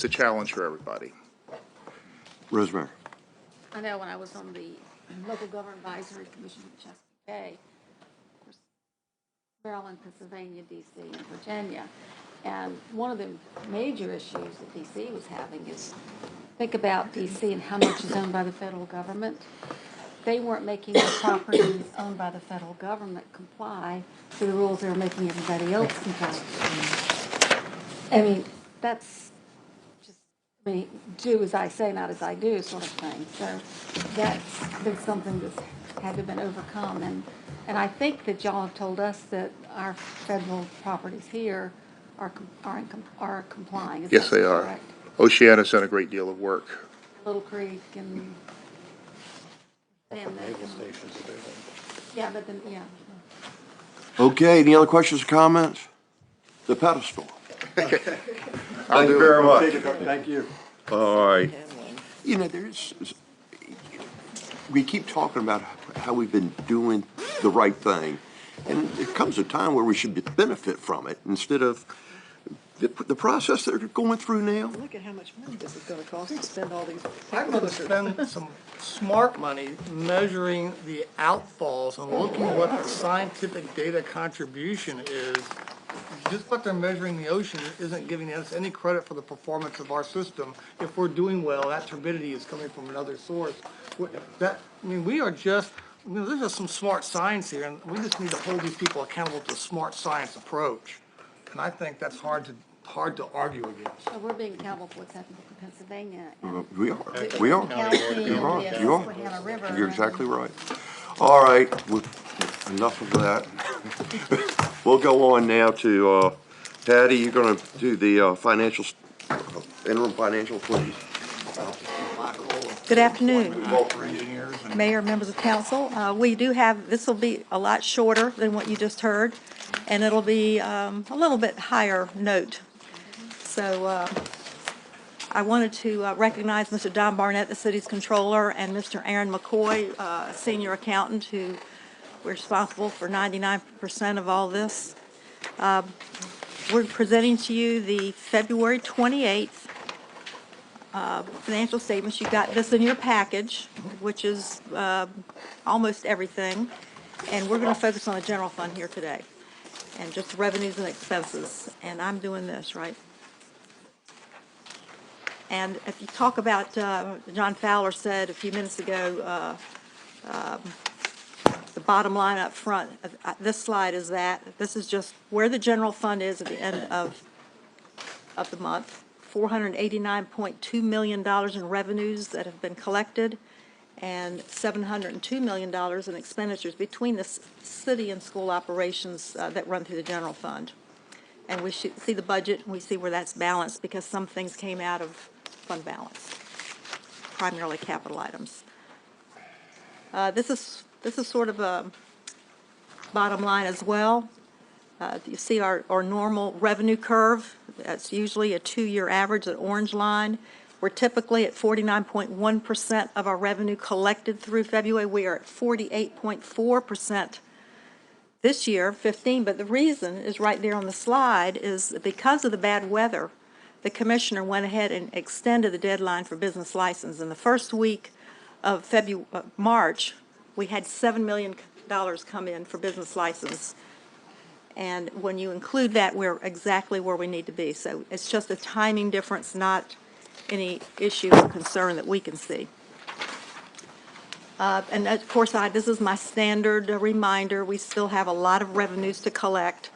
[SPEAKER 4] a challenge for everybody.
[SPEAKER 1] Rosemary.
[SPEAKER 6] I know when I was on the Local Government Advisory Commission in Chesapeake Bay, of course, Maryland, Pennsylvania, DC, and Virginia. And one of the major issues that DC was having is, think about DC and how much is owned by the federal government. They weren't making the properties owned by the federal government comply to the rules they were making everybody else comply. I mean, that's just, I mean, do as I say, not as I do sort of thing. So that's been something that's had to have been overcome. And I think that y'all have told us that our federal properties here are complying. Is
[SPEAKER 4] Yes,
[SPEAKER 6] that
[SPEAKER 4] they are.
[SPEAKER 6] correct?
[SPEAKER 4] Oceana's done a great deal of work.
[SPEAKER 6] Little Creek and yeah, but then, yeah.
[SPEAKER 1] Okay, any other questions or comments? The pedestal. Thank you very much.
[SPEAKER 3] Thank you.
[SPEAKER 1] All right. You know, we keep talking about how we've been doing the right thing, and there comes a time where we should benefit from it instead of the process that they're going through now.
[SPEAKER 9] Look at how much money this is gonna cost to spend all these.
[SPEAKER 7] I'd rather spend some smart money measuring the outfalls and looking at what the scientific data contribution is. Just what they're measuring in the ocean isn't giving us any credit for the performance of our system. If we're doing well, that turbidity is coming from another source. We are just, there's just some smart science here, and we just need to hold these people accountable to a smart science approach. And I think that's hard to argue against.
[SPEAKER 6] So we're being accountable for what's happening in Pennsylvania. And
[SPEAKER 1] We are. We are.
[SPEAKER 6] County
[SPEAKER 1] You are.
[SPEAKER 6] and the
[SPEAKER 1] You are.
[SPEAKER 6] Susquehanna River.
[SPEAKER 1] You're exactly right. All right, enough of that. We'll go on now to, Patty, you're going to do the interim financial, please.
[SPEAKER 12] Good afternoon, Mayor, members of council. We do have, this will be a lot shorter than what you just heard, and it'll be a little bit higher note. So I wanted to recognize Mr. Don Barnett, the city's controller, and Mr. Aaron McCoy, senior accountant, who we're responsible for 99% of all this. We're presenting to you the February 28th financial statements. You got this in your package, which is almost everything. And we're going to focus on the general fund here today, and just revenues and expenses. And I'm doing this, right? And if you talk about, John Fowler said a few minutes ago, the bottom line up front, this slide is that. This is just where the general fund is at the end of the month. $489.2 million in revenues that have been collected, and $702 million in expenditures between the city and school operations that run through the general fund. And we should see the budget, and we see where that's balanced, because some things came out of fund balance, primarily capital items. This is sort of a bottom line as well. You see our normal revenue curve. That's usually a 2-year average, an orange line. We're typically at 49.1% of our revenue collected through February. We are at 48.4% this year, 15. But the reason is right there on the slide, is because of the bad weather, the commissioner went ahead and extended the deadline for business license. In the first week of March, we had $7 million come in for business license. And when you include that, we're exactly where we need to be. So it's just a timing difference, not any issue or concern that we can see. And of course, this is my standard reminder. We still have a lot of revenues to collect.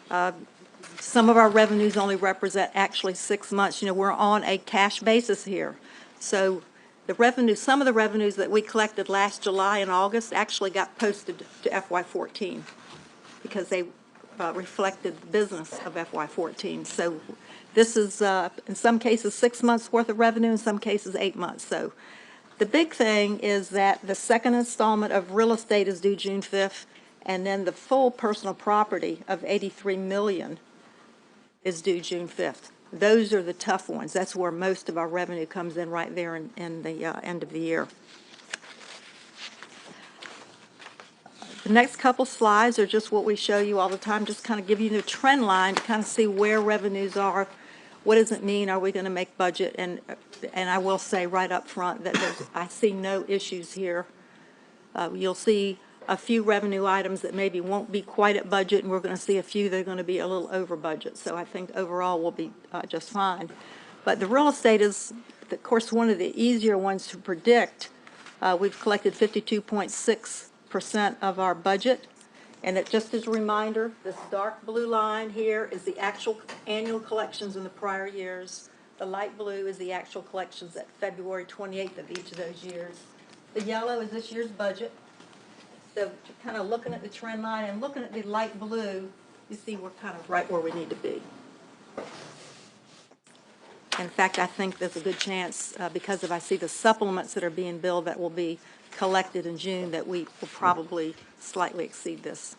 [SPEAKER 12] Some of our revenues only represent actually 6 months. You know, we're on a cash basis here. So the revenue, some of the revenues that we collected last July and August actually got posted to FY14 because they reflected the business of FY14. So this is, in some cases, 6 months' worth of revenue, in some cases, 8 months. So the big thing is that the second installment of real estate is due June 5th, and then the full personal property of $83 million is due June 5th. Those are the tough ones. That's where most of our revenue comes in, right there in the end of the year. The next couple slides are just what we show you all the time, just kind of give you the trend line to kind of see where revenues are. What does it mean? Are we going to make budget? And I will say right up front that I see no issues here. You'll see a few revenue items that maybe won't be quite at budget, and we're going to see a few that are going to be a little over budget. So I think overall we'll be just fine. But the real estate is, of course, one of the easier ones to predict. We've collected 52.6% of our budget. And it, just as a reminder, this dark blue line here is the actual annual collections in the prior years. The light blue is the actual collections at February 28th of each of those years. The yellow is this year's budget. So kind of looking at the trend line and looking at the light blue, you see we're kind of right where we need to be. In fact, I think there's a good chance, because if I see the supplements that are being billed that will be collected in June, that we will probably slightly exceed this.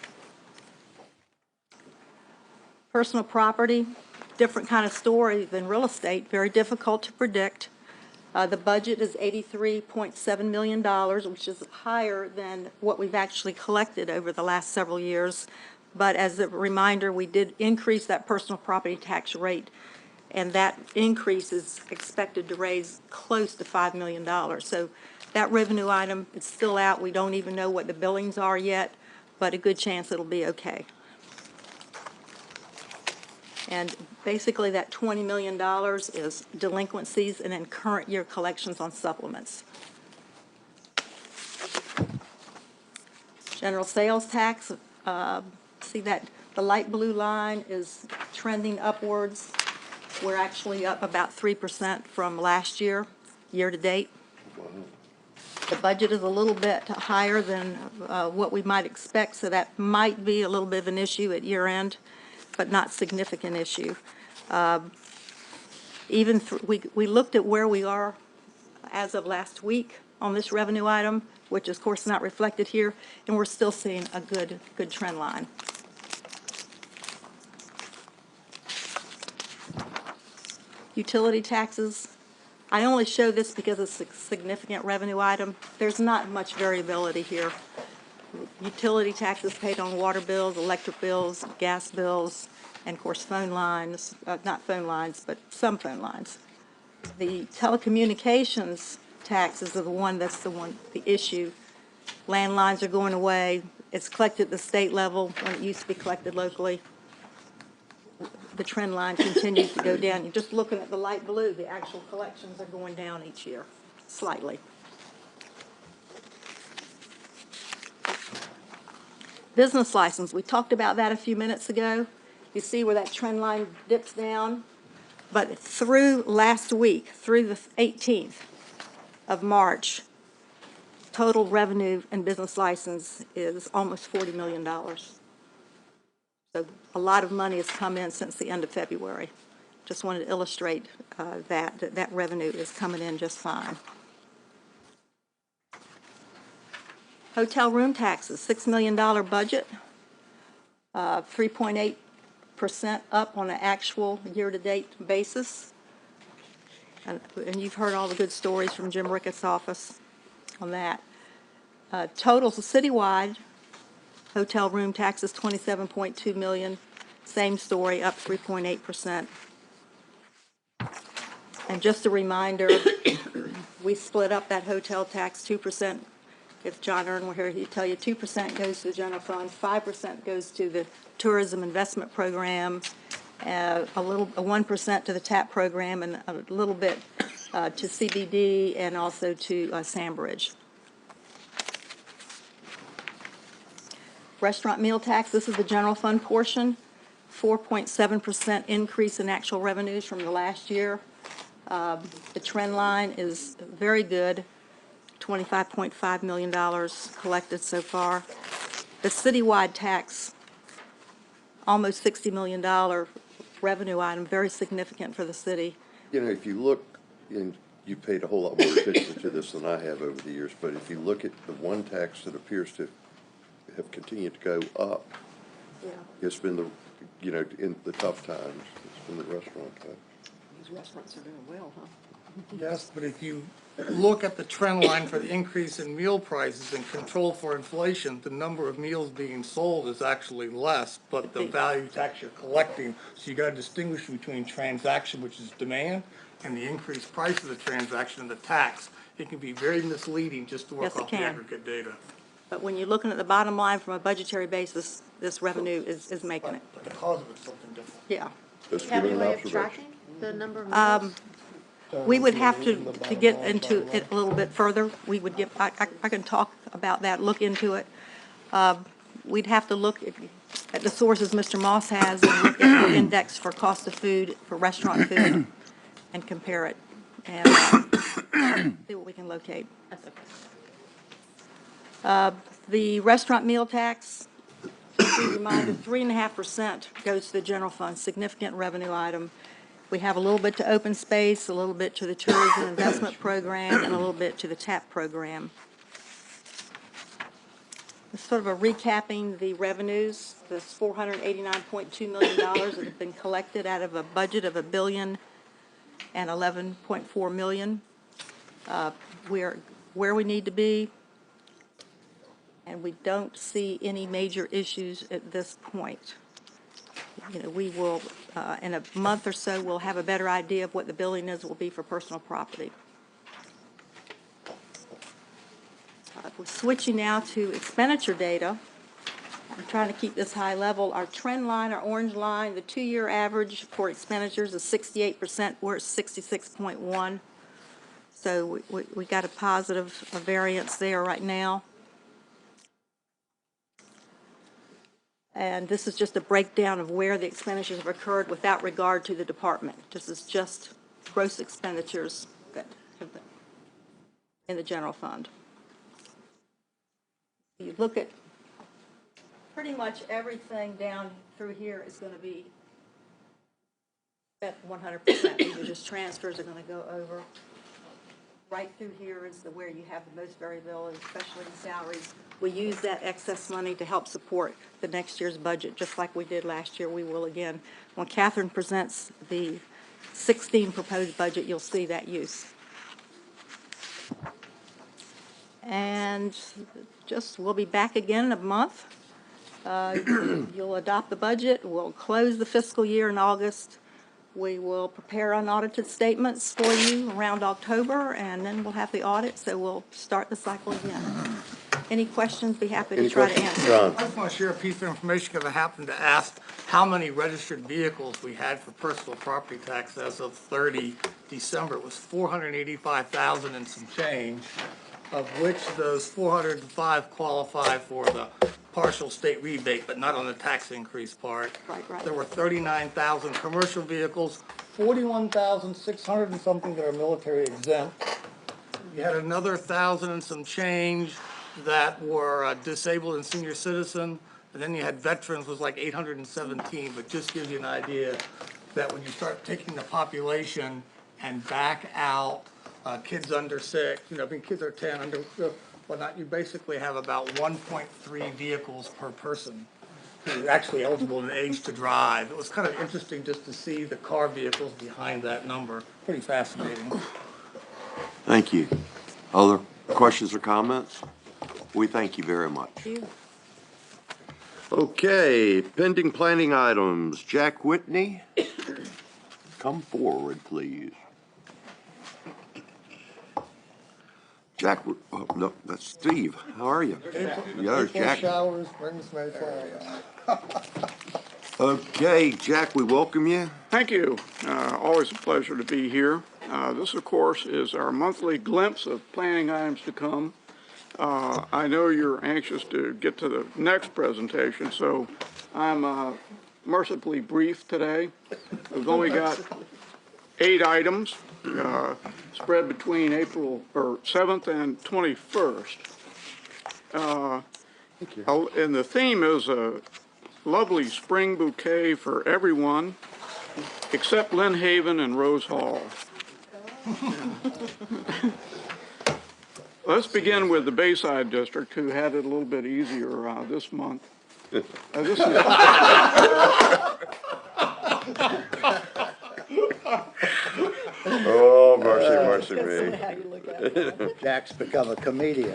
[SPEAKER 12] Personal property, different kind of story than real estate, very difficult to predict. The budget is $83.7 million, which is higher than what we've actually collected over the last several years. But as a reminder, we did increase that personal property tax rate, and that increase is expected to raise close to $5 million. So that revenue item is still out. We don't even know what the billings are yet, but a good chance it'll be okay. And basically that $20 million is delinquencies and then current year collections on supplements. General sales tax, see that the light blue line is trending upwards. We're actually up about 3% from last year, year to date. The budget is a little bit higher than what we might expect, so that might be a little bit of an issue at year end, but not significant issue. We looked at where we are as of last week on this revenue item, which is of course not reflected here, and we're still seeing a good trend line. Utility taxes. I only show this because it's a significant revenue item. There's not much variability here. Utility taxes paid on water bills, electric bills, gas bills, and of course phone lines, not phone lines, but some phone lines. The telecommunications taxes are the issue. Landlines are going away. It's collected at the state level when it used to be collected locally. The trend line continues to go down. You're just looking at the light blue. The actual collections are going down each year, slightly. Business license, we talked about that a few minutes ago. You see where that trend line dips down? But through last week, through the 18th of March, total revenue and business license is almost $40 million. So a lot of money has come in since the end of February. Just wanted to illustrate that revenue is coming in just fine. Hotel room taxes, $6 million budget, 3.8% up on an actual year-to-date basis. And you've heard all the good stories from Jim Ricketts' office on that. Totals citywide, hotel room taxes, $27.2 million. Same story, up 3.8%. And just a reminder, we split up that hotel tax 2%. If John Earn were here, he'd tell you 2% goes to the general fund, 5% goes to the tourism investment program, a 1% to the TAP program, and a little bit to CBD and also to Sandbridge. Restaurant meal tax, this is the general fund portion, 4.7% increase in actual revenues from the last year. The trend line is very good, $25.5 million collected so far. The citywide tax almost $60 million revenue item, very significant for the city.
[SPEAKER 1] You know, if you look, and you paid a whole lot more attention to this than I have over the years, but if you look at the one tax that appears to have continued to go up,
[SPEAKER 9] Yeah,
[SPEAKER 1] it's been the, you know, in the tough times, it's been the restaurant tax.
[SPEAKER 9] these restaurants are doing well, huh?
[SPEAKER 7] Yes, but if you look at the trend line for the increase in meal prices and control for inflation, the number of meals being sold is actually less, but the value tax you're collecting, so you gotta distinguish between transaction, which is demand, and the increased price of the transaction and the tax. It can be very misleading just to
[SPEAKER 12] Yes,
[SPEAKER 7] work
[SPEAKER 12] it
[SPEAKER 7] off the
[SPEAKER 12] can.
[SPEAKER 7] aggregate data.
[SPEAKER 12] But when you're looking at the bottom line from a budgetary basis, this revenue is making it.
[SPEAKER 7] But the cause of it's something different.
[SPEAKER 12] Yeah.
[SPEAKER 1] Just
[SPEAKER 11] Have
[SPEAKER 1] giving
[SPEAKER 11] any
[SPEAKER 1] an
[SPEAKER 11] way of
[SPEAKER 1] observation.
[SPEAKER 11] tracking the number of meals?
[SPEAKER 12] We would have to get into it a little bit further. We would give, I can talk about that, look into it. We'd have to look at the sources Mr. Moss has and look at the index for cost of food, for restaurant food, and compare it, and see what we can locate.
[SPEAKER 11] That's okay.
[SPEAKER 12] The restaurant meal tax, be reminded, 3.5% goes to the general fund, significant revenue item. We have a little bit to open space, a little bit to the tourism investment program, and a little bit to the TAP program. It's sort of a recapping the revenues, this $489.2 million that have been collected out of a budget of $1,011.4 million. We're where we need to be, and we don't see any major issues at this point. You know, we will, in a month or so, we'll have a better idea of what the billing is will be for personal property. We're switching now to expenditure data. I'm trying to keep this high level. Our trend line, our orange line, the two-year average for expenditures is 68%. We're at 66.1. So we got a positive variance there right now. And this is just a breakdown of where the expenditures have occurred without regard to the department. This is just gross expenditures that have been in the general fund. You look at pretty much everything down through here is going to be at 100%. These are just transfers are going to go over. Right through here is where you have the most variability, especially in salaries. We use that excess money to help support the next year's budget, just like we did last year. We will again. When Catherine presents the 16 proposed budget, you'll see that use. And just, we'll be back again in a month. You'll adopt the budget. We'll close the fiscal year in August. We will prepare unaudited statements for you around October, and then we'll have the audit, so we'll start the cycle again. Any questions? Be happy to try to answer.
[SPEAKER 7] I just want to share a piece of information because I happened to ask how many registered vehicles we had for personal property tax as of 30 December. It was 485,000 and some change, of which those 405 qualify for the partial state rebate, but not on the tax increase part.
[SPEAKER 12] Right.
[SPEAKER 7] There were 39,000 commercial vehicles, 41,600 and something that are military exempt. You had another 1,000 and some change that were disabled and senior citizen, and then you had veterans was like 817, but just gives you an idea that when you start taking the population and back out kids under 6, you know, I mean, kids are 10, under, whatnot, you basically have about 1.3 vehicles per person who are actually eligible in age to drive. It was kind of interesting just to see the car vehicles behind that number. Pretty fascinating.
[SPEAKER 1] Thank you. Other questions or comments? We thank you very much.
[SPEAKER 12] Thank you.
[SPEAKER 1] Okay, pending planning items. Jack Whitney, come forward, please. Jack, oh, no, that's Steve. How are you? Yeah, Jack.
[SPEAKER 7] Showers brings May flowers.
[SPEAKER 1] Okay, Jack, we welcome you.
[SPEAKER 13] Thank you. Always a pleasure to be here. This, of course, is our monthly glimpse of planning items to come. I know you're anxious to get to the next presentation, so I'm mercifully brief today. We've only got 8 items spread between April 7th and 21st. And the theme is lovely spring bouquet for everyone except Lynn Haven and Rose Hall. Let's begin with the Bayside District, who had it a little bit easier this month. This is
[SPEAKER 1] Oh, mercy, mercy me.
[SPEAKER 9] How you look at it.
[SPEAKER 10] Jack's become a comedian.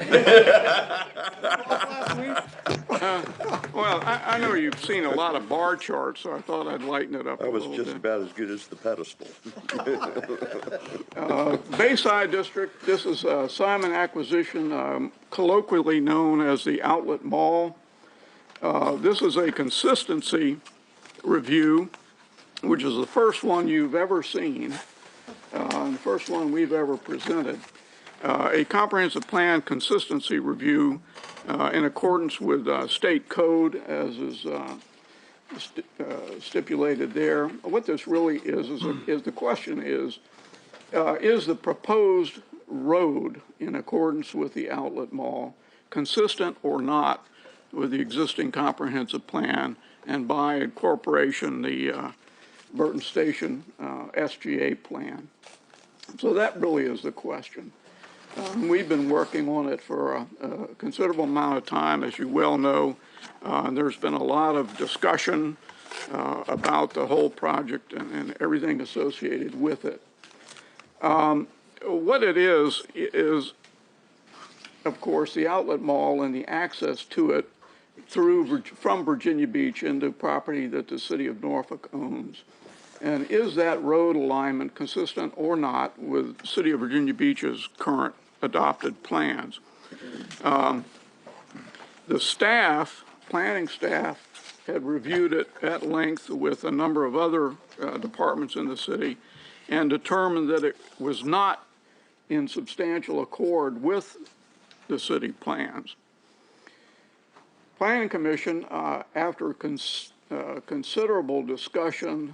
[SPEAKER 13] well, I know you've seen a lot of bar charts, so I thought I'd lighten it up a
[SPEAKER 1] That was
[SPEAKER 13] little
[SPEAKER 1] just
[SPEAKER 13] bit.
[SPEAKER 1] about as good as the pedestal.
[SPEAKER 13] Bayside District, this is Simon Acquisition, colloquially known as the Outlet Mall. This is a consistency review, which is the first one you've ever seen, and the first one we've ever presented. A comprehensive plan consistency review in accordance with state code, as is stipulated there. What this really is the question is the proposed road in accordance with the outlet mall consistent or not with the existing comprehensive plan, and by incorporation the Burton Station SGA plan? So that really is the question. We've been working on it for a considerable amount of time, as you well know. There's been a lot of discussion about the whole project and everything associated with it. What it is, of course, the outlet mall and the access to it from Virginia Beach into property that the city of Norfolk owns. And is that road alignment consistent or not with the city of Virginia Beach's current adopted plans? The staff, planning staff, had reviewed it at length with a number of other departments in the city and determined that it was not in substantial accord with the city plans. Planning Commission, after considerable discussion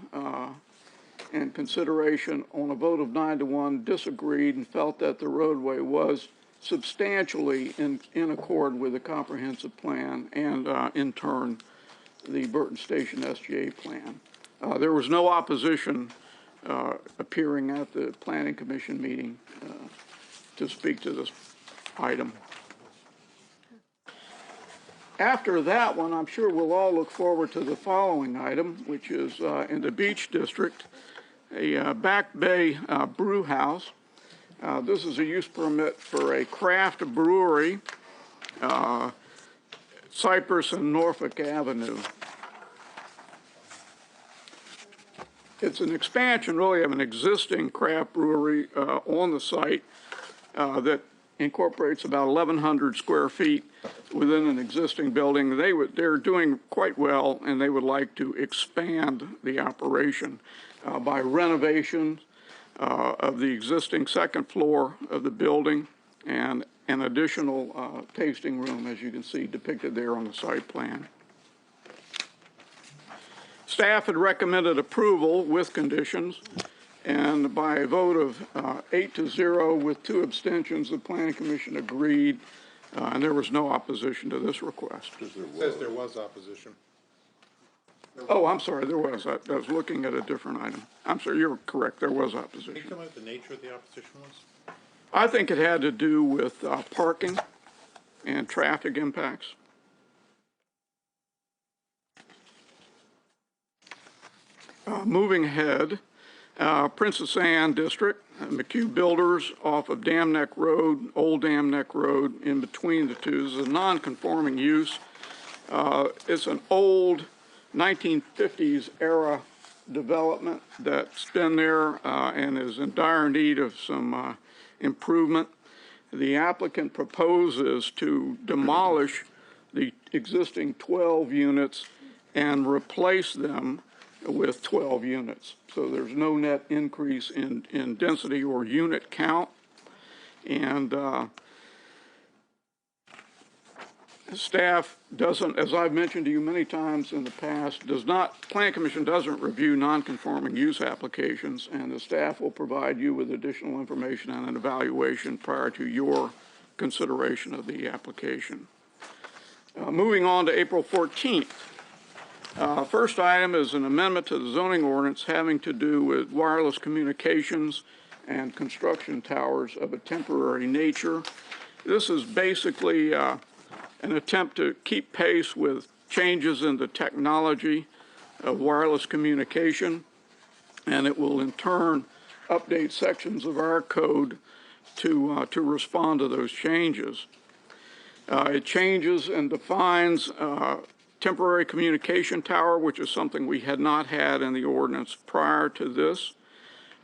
[SPEAKER 13] and consideration on a vote of 9-1, disagreed and felt that the roadway was substantially in accord with the comprehensive plan and in turn the Burton Station SGA plan. There was no opposition appearing at the Planning Commission meeting to speak to this item. After that one, I'm sure we'll all look forward to the following item, which is in the Beach District, a Back Bay brew house. This is a use permit for a craft brewery, Cypress and Norfolk Avenue. It's an expansion, really, of an existing craft brewery on the site that incorporates about 1,100 square feet within an existing building. They're doing quite well, and they would like to expand the operation by renovation of the existing second floor of the building and an additional tasting room, as you can see depicted there on the site plan. Staff had recommended approval with conditions, and by a vote of 8-0 with 2 abstentions, the Planning Commission agreed, and there was no opposition to this request.
[SPEAKER 8] It says there was opposition.
[SPEAKER 13] Oh, I'm sorry, there was. I was looking at a different item. I'm sorry, you're correct, there was
[SPEAKER 8] Can you
[SPEAKER 13] opposition.
[SPEAKER 8] tell me what the nature of the opposition was?
[SPEAKER 13] I think it had to do with parking and traffic impacts. Moving ahead, Princess Anne District, McHugh Builders off of Dam Neck Road, Old Dam Neck Road, in between the two. This is a non-conforming use. It's an old 1950s era development that's been there and is in dire need of some improvement. The applicant proposes to demolish the existing 12 units and replace them with 12 units. So there's no net increase in density or unit count. And staff doesn't, as I've mentioned to you many times in the past, Plan Commission doesn't review non-conforming use applications, and the staff will provide you with additional information and an evaluation prior to your consideration of the application. Moving on to April 14th. First item is an amendment to the zoning ordinance having to do with wireless communications and construction towers of a temporary nature. This is basically an attempt to keep pace with changes in the technology of wireless communication, and it will in turn update sections of our code to respond to those changes. It changes and defines temporary communication tower, which is something we had not had in the ordinance prior to this,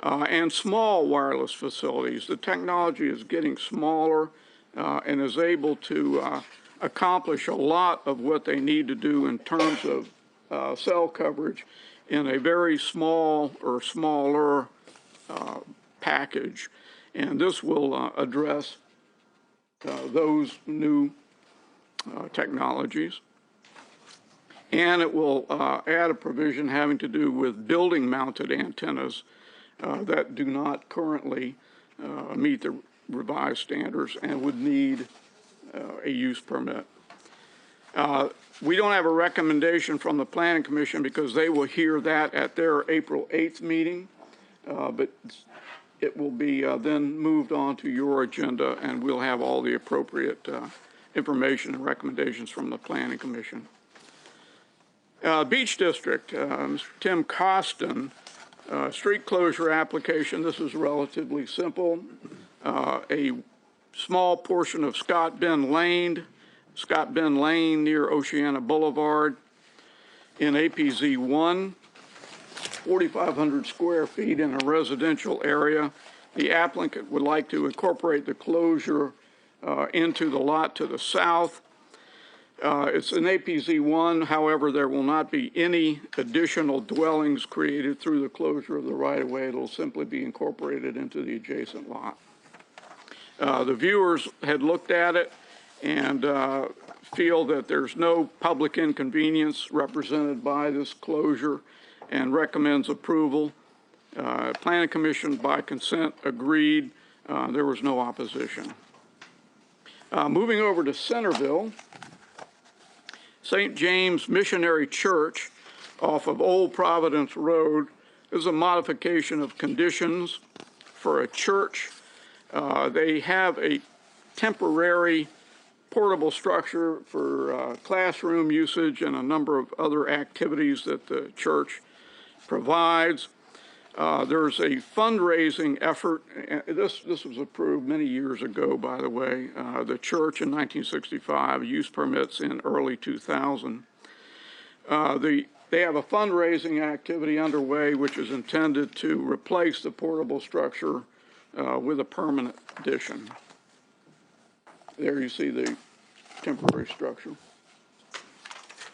[SPEAKER 13] and small wireless facilities. The technology is getting smaller and is able to accomplish a lot of what they need to do in terms of cell coverage in a very small or smaller package. And this will address those new technologies. And it will add a provision having to do with building-mounted antennas that do not currently meet the revised standards and would need a use permit. We don't have a recommendation from the Planning Commission because they will hear that at their April 8th meeting, but it will be then moved on to your agenda, and we'll have all the appropriate information and recommendations from the Planning Commission. Beach District, Tim Costin, street closure application. This is relatively simple. A small portion of Scott Bend Lane near Oceana Boulevard in APZ 1, 4,500 square feet in a residential area. The applicant would like to incorporate the closure into the lot to the south. It's an APZ 1, however, there will not be any additional dwellings created through the closure of the right-of-way. It will simply be incorporated into the adjacent lot. The viewers had looked at it and feel that there's no public inconvenience represented by this closure and recommends approval. Planning Commission by consent agreed. There was no opposition. Moving over to Centerville, St. James Missionary Church off of Old Providence Road is a modification of conditions for a church. They have a temporary portable structure for classroom usage and a number of other activities that the church provides. There's a fundraising effort. This was approved many years ago, by the way. The church in 1965, use permits in early 2000. They have a fundraising activity underway which is intended to replace the portable structure with a permanent addition. There you see the temporary structure.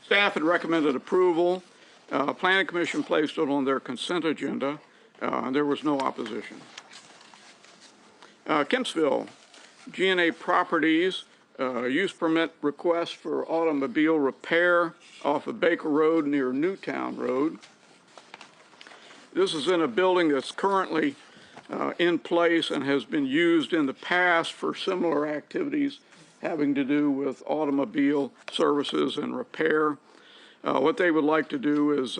[SPEAKER 13] Staff had recommended approval. Planning Commission placed it on their consent agenda. There was no opposition. Kempsville, G&A Properties, use permit request for automobile repair off of Baker Road near Newtown Road. This is in a building that's currently in place and has been used in the past for similar activities having to do with automobile services and repair. What they would like to do is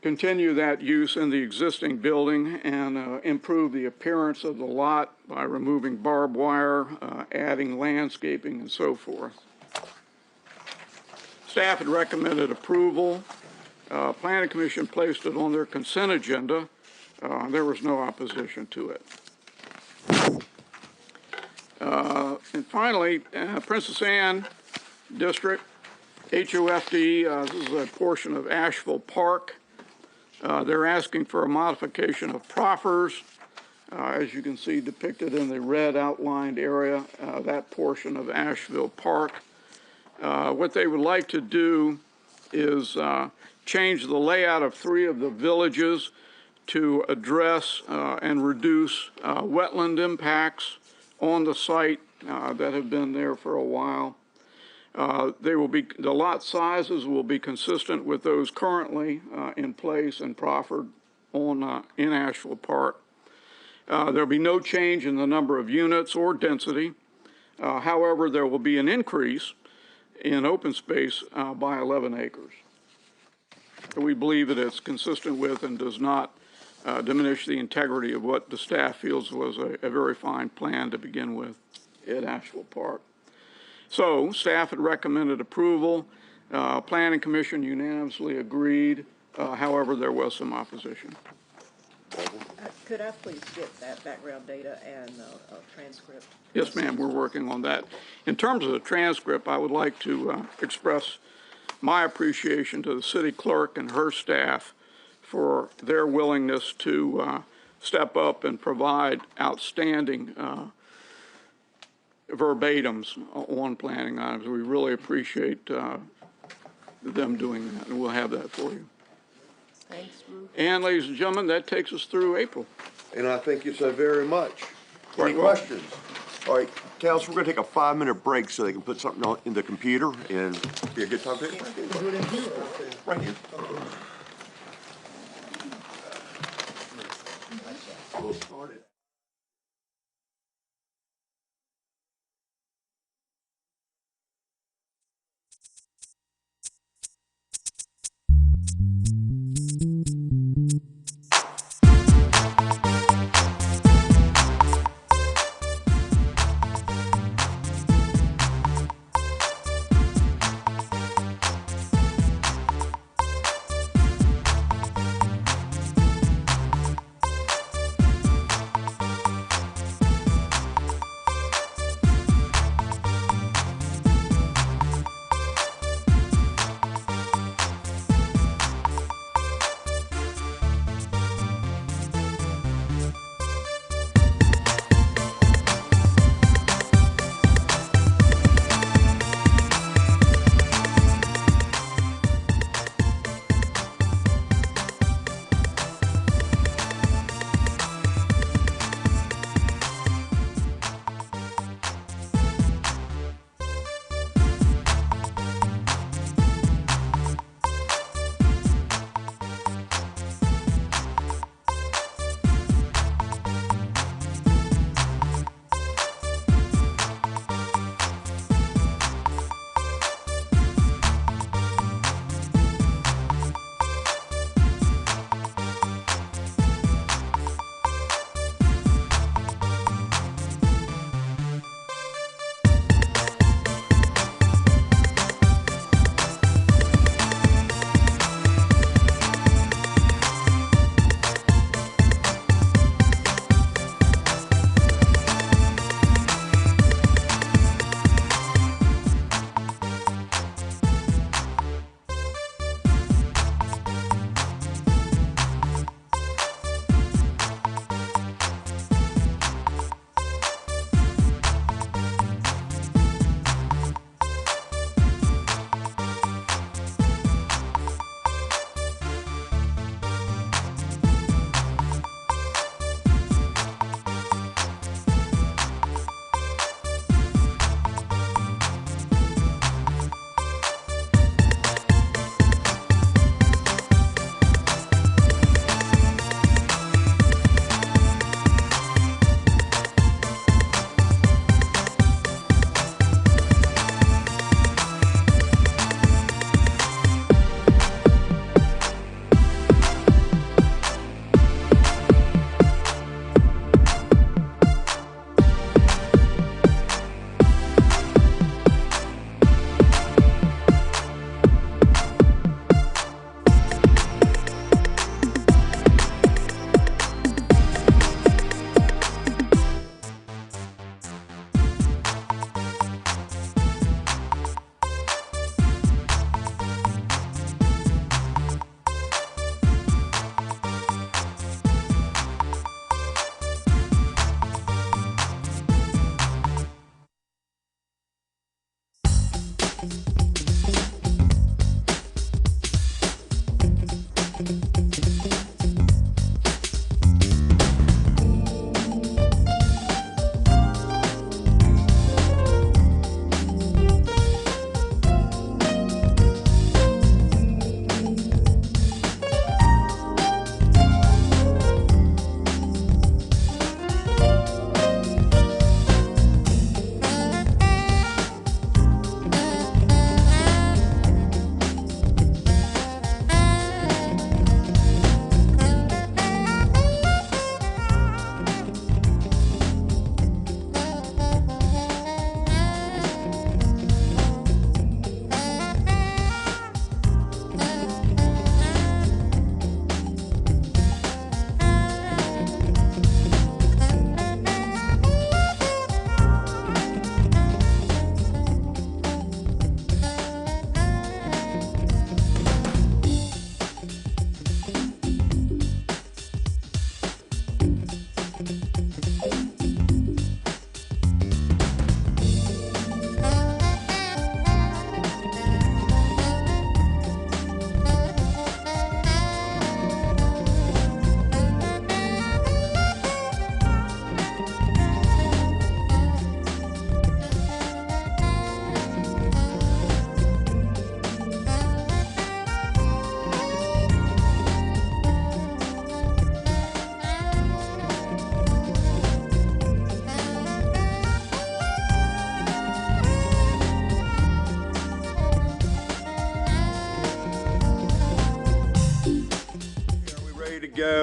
[SPEAKER 13] continue that use in the existing building and improve the appearance of the lot by removing barbed wire, adding landscaping, and so forth. Staff had recommended approval. Planning Commission placed it on their consent agenda. There was no opposition to it. And finally, Princess Anne District, HOFD, this is a portion of Asheville Park. They're asking for a modification of proffers, as you can see depicted in the red outlined area, that portion of Asheville Park. What they would like to do is change the layout of 3 of the villages to address and reduce wetland impacts on the site that have been there for a while. The lot sizes will be consistent with those currently in place and proffered on in Asheville Park. There'll be no change in the number of units or density. However, there will be an increase in open space by 11 acres. We believe that it's consistent with and does not diminish the integrity of what the staff feels was a very fine plan to begin with at Asheville Park. So staff had recommended approval. Planning Commission unanimously agreed. However, there was some opposition.
[SPEAKER 9] Could I please get that background data and a transcript?
[SPEAKER 13] Yes, ma'am, we're working on that. In terms of the transcript, I would like to express my appreciation to the city clerk and her staff for their willingness to step up and provide outstanding verbatims on planning items. We really appreciate them doing that, and we'll have that for you.
[SPEAKER 11] Thanks, Ruth.
[SPEAKER 13] And ladies and gentlemen, that takes us through April.
[SPEAKER 1] And I thank you so very much. Any
[SPEAKER 13] Quite welcome.
[SPEAKER 1] questions? All right, Council, we're gonna take a 5-minute break so they can put something on in the computer and be a good time to do it. Right here. We'll start it.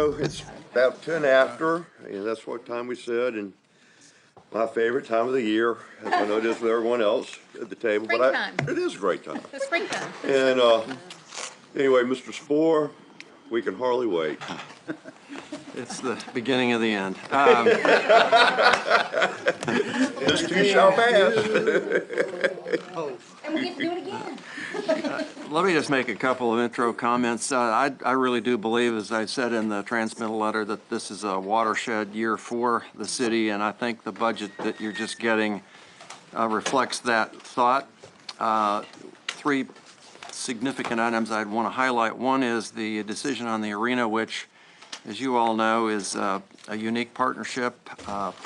[SPEAKER 1] know, it's about 10 after, and that's what time we said, and my favorite time of the year, as I know it is with everyone else at the table. But
[SPEAKER 11] Springtime.
[SPEAKER 1] it is a great time.
[SPEAKER 11] The springtime.
[SPEAKER 1] And anyway, Mr. Spore, we can hardly wait.
[SPEAKER 2] It's the beginning of the end.
[SPEAKER 1] This too shall pass.
[SPEAKER 6] And we get to do it again.
[SPEAKER 2] Let me just make a couple of intro comments. I really do believe, as I said in the transmittal letter, that this is a watershed year for the city, and I think the budget that you're just getting reflects that thought. Three significant items I'd want to highlight. One is the decision on the arena, which, as you all know, is a unique partnership,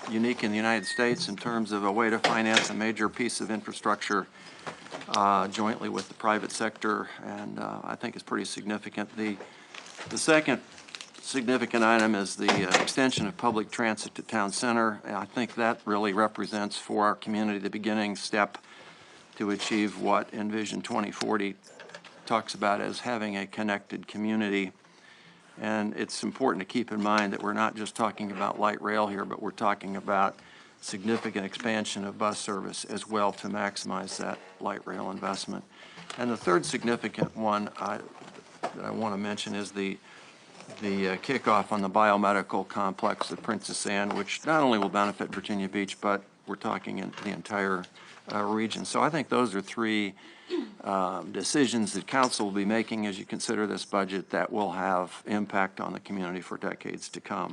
[SPEAKER 2] unique in the United States in terms of a way to finance a major piece of infrastructure jointly with the private sector, and I think it's pretty significant. The second significant item is the extension of public transit to town center. And I think that really represents for our community the beginning step to achieve what Envision 2040 talks about as having a connected community. And it's important to keep in mind that we're not just talking about light rail here, but we're talking about significant expansion of bus service as well to maximize that light rail investment. And the third significant one that I want to mention is the kickoff on the biomedical complex at Princess Anne, which not only will benefit Virginia Beach, but we're talking in the entire region. So I think those are three decisions that council will be making as you consider this budget that will have impact on the community for decades to come.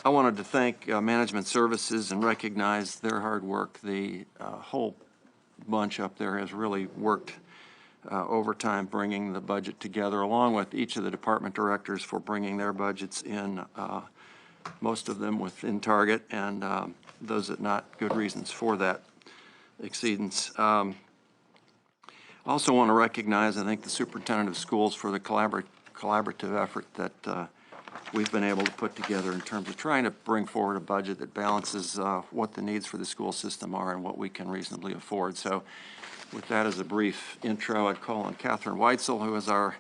[SPEAKER 2] I wanted to thank Management Services and recognize their hard work. The whole bunch up there has really worked overtime bringing the budget together, along with each of the department directors for bringing their budgets in, most of them within target, and those that not, good reasons for that exceedance. I also want to recognize, I think, the superintendent of schools for the collaborative effort that we've been able to put together in terms of trying to bring forward a budget that balances what the needs for the school system are and what we can reasonably afford. So with that as a brief intro, I'd call on Catherine Weitzel, who is our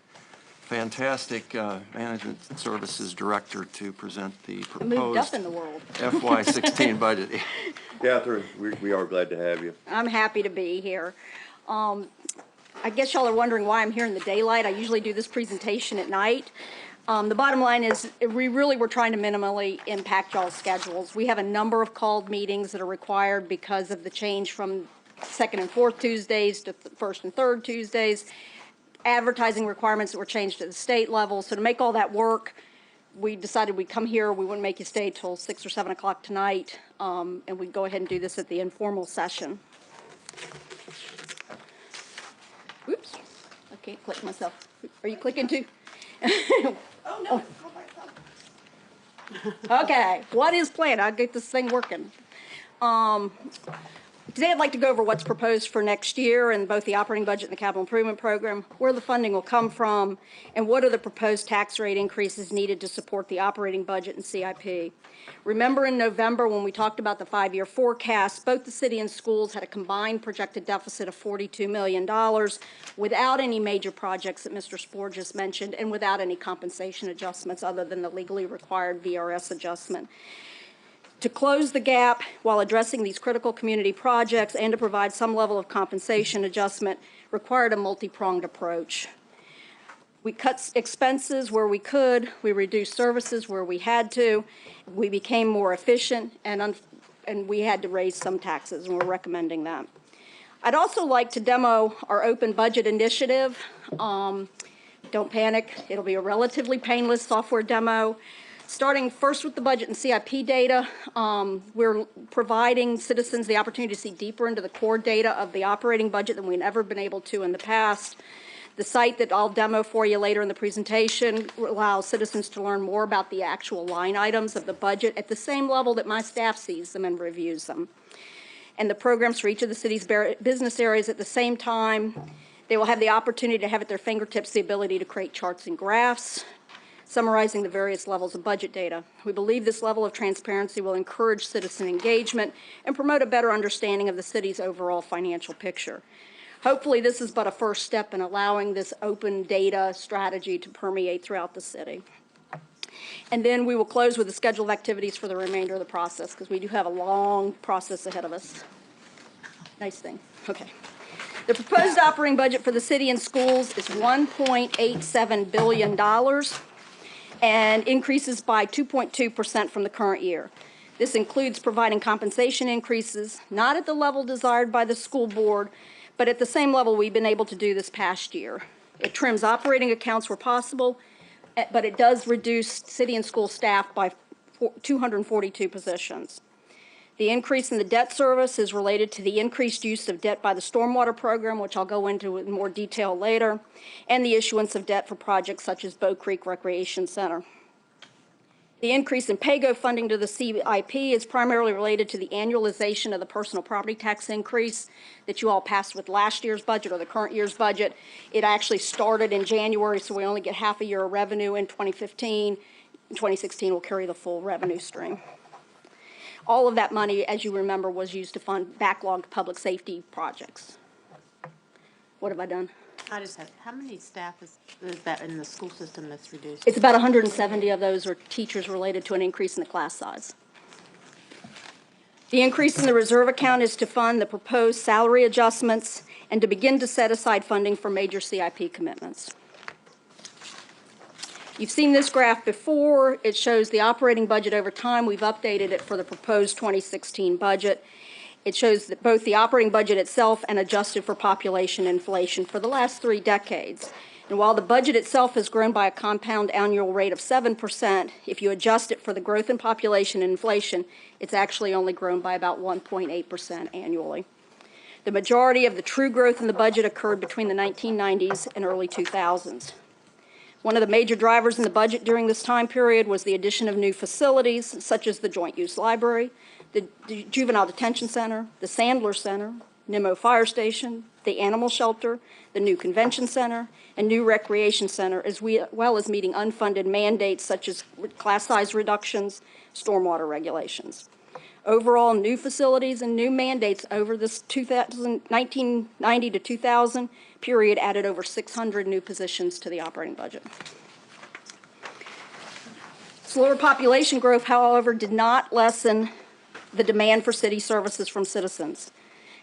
[SPEAKER 2] fantastic Management Services Director, to present the
[SPEAKER 6] Moved up
[SPEAKER 2] proposed
[SPEAKER 6] in the world.
[SPEAKER 2] FY16 budget.
[SPEAKER 1] Catherine, we are glad to have you.
[SPEAKER 14] I'm happy to be here. I guess y'all are wondering why I'm here in the daylight. I usually do this presentation at night. The bottom line is we really were trying to minimally impact y'all's schedules. We have a number of called meetings that are required because of the change from second and fourth Tuesdays to first and third Tuesdays, advertising requirements that were changed at the state level. So to make all that work, we decided we'd come here. We wouldn't make you stay till 6 or 7 o'clock tonight, and we'd go ahead and do this at the informal session. Oops, I can't click myself. Are you clicking too? Oh, no. Okay, what is planned? I'll get this thing working. Today I'd like to go over what's proposed for next year in both the operating budget and the capital improvement program, where the funding will come from, and what are the proposed tax rate increases needed to support the operating budget and CIP. Remember in November when we talked about the 5-year forecast, both the city and schools had a combined projected deficit of $42 million without any major projects that Mr. Spore just mentioned and without any compensation adjustments other than the legally required VRS adjustment. To close the gap while addressing these critical community projects and to provide some level of compensation adjustment required a multi-pronged approach. We cut expenses where we could, we reduced services where we had to, we became more efficient, and we had to raise some taxes, and we're recommending that. I'd also like to demo our open budget initiative. Don't panic, it'll be a relatively painless software demo. Starting first with the budget and CIP data, we're providing citizens the opportunity to see deeper into the core data of the operating budget than we've ever been able to in the past. The site that I'll demo for you later in the presentation allows citizens to learn more about the actual line items of the budget at the same level that my staff sees them and reviews them. And the programs for each of the city's business areas at the same time. They will have the opportunity to have at their fingertips the ability to create charts and graphs, summarizing the various levels of budget data. We believe this level of transparency will encourage citizen engagement and promote a better understanding of the city's overall financial picture. Hopefully, this is but a first step in allowing this open data strategy to permeate throughout the city. And then we will close with the schedule of activities for the remainder of the process, because we do have a long process ahead of us. Nice thing. Okay. The proposed operating budget for the city and schools is $1.87 billion and increases by 2.2% from the current year. This includes providing compensation increases, not at the level desired by the school board, but at the same level we've been able to do this past year. It trims operating accounts where possible, but it does reduce city and school staff by 242 positions. The increase in the debt service is related to the increased use of debt by the stormwater program, which I'll go into in more detail later, and the issuance of debt for projects such as Bow Creek Recreation Center. The increase in PAYGO funding to the CIP is primarily related to the annualization of the personal property tax increase that you all passed with last year's budget or the current year's budget. It actually started in January, so we only get half a year of revenue in 2015. In 2016, we'll carry the full revenue stream. All of that money, as you remember, was used to fund backlogged public safety projects. What have I done?
[SPEAKER 11] I just have, how many staff is that in the school system that's reduced?
[SPEAKER 14] It's about 170 of those are teachers related to an increase in the class size. The increase in the reserve account is to fund the proposed salary adjustments and to begin to set aside funding for major CIP commitments. You've seen this graph before. It shows the operating budget over time. We've updated it for the proposed 2016 budget. It shows that both the operating budget itself and adjusted for population inflation for the last 3 decades. And while the budget itself has grown by a compound annual rate of 7%, if you adjust it for the growth in population and inflation, it's actually only grown by about 1.8% annually. The majority of the true growth in the budget occurred between the 1990s and early 2000s. One of the major drivers in the budget during this time period was the addition of new facilities, such as the Joint Use Library, the Juvenile Detention Center, the Sandler Center, Nimmo Fire Station, the Animal Shelter, the new Convention Center, and new Recreation Center, as well as meeting unfunded mandates such as class size reductions, stormwater regulations. Overall, new facilities and new mandates over this 1990 to 2000 period added over 600 new positions to the operating budget. Slower population growth, however, did not lessen the demand for city services from citizens.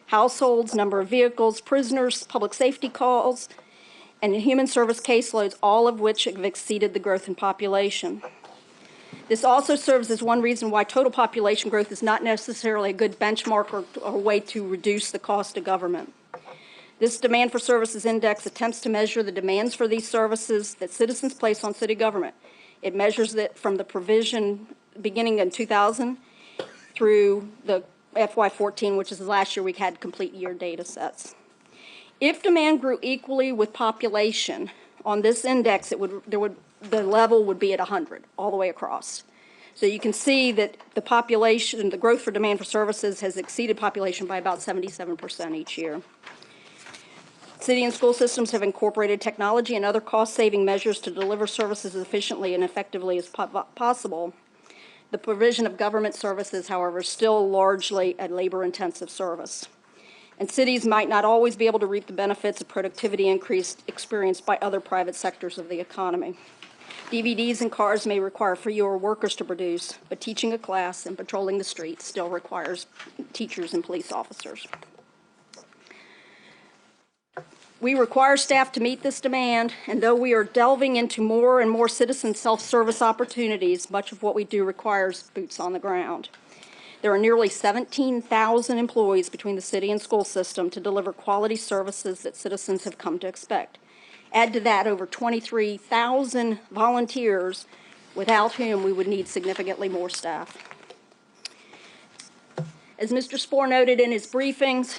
[SPEAKER 14] Households, number of vehicles, prisoners, public safety calls, and human service caseloads, all of which have exceeded the growth in population. This also serves as one reason why total population growth is not necessarily a good benchmark or way to reduce the cost of government. This Demand for Services Index attempts to measure the demands for these services that citizens place on city government. It measures that from the provision beginning in 2000 through the FY14, which is the last year we had complete year data sets. If demand grew equally with population on this index, the level would be at 100 all the way across. So you can see that the population, the growth for demand for services has exceeded population by about 77% each year. City and school systems have incorporated technology and other cost-saving measures to deliver services as efficiently and effectively as possible. The provision of government services, however, is still largely a labor-intensive service. And cities might not always be able to reap the benefits of productivity increase experienced by other private sectors of the economy. DVDs and cars may require fewer workers to produce, but teaching a class and patrolling the streets still requires teachers and police officers. We require staff to meet this demand, and though we are delving into more and more citizen self-service opportunities, much of what we do requires boots on the ground. There are nearly 17,000 employees between the city and school system to deliver quality services that citizens have come to expect. Add to that over 23,000 volunteers, without whom we would need significantly more staff. As Mr. Spohr noted in his briefings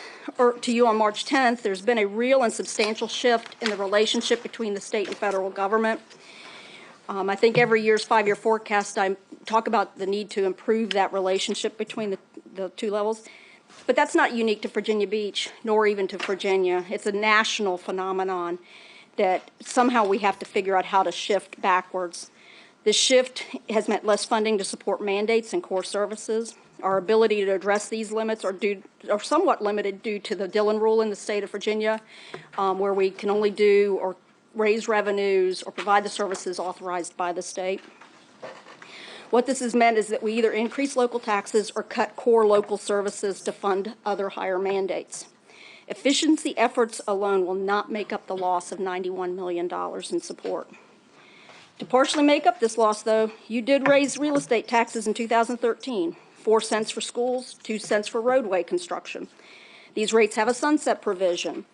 [SPEAKER 14] to you on March 10th, there's been a real and substantial shift in the relationship between the state and federal government. I think every year's 5-year forecast, I talk about the need to improve that relationship between the two levels. But that's not unique to Virginia Beach, nor even to Virginia. It's a national phenomenon that somehow we have to figure out how to shift backwards. This shift has meant less funding to support mandates and core services. Our ability to address these limits are somewhat limited due to the Dillon rule in the state of Virginia, where we can only do or raise revenues or provide the services authorized by the state. What this has meant is that we either increase local taxes or cut core local services to fund other higher mandates. Efficiency efforts alone will not make up the loss of $91 million in support. To partially make up this loss, though, you did raise real estate taxes in 2013, 4 cents for schools, 2 cents for roadway construction. These rates have a sunset provision,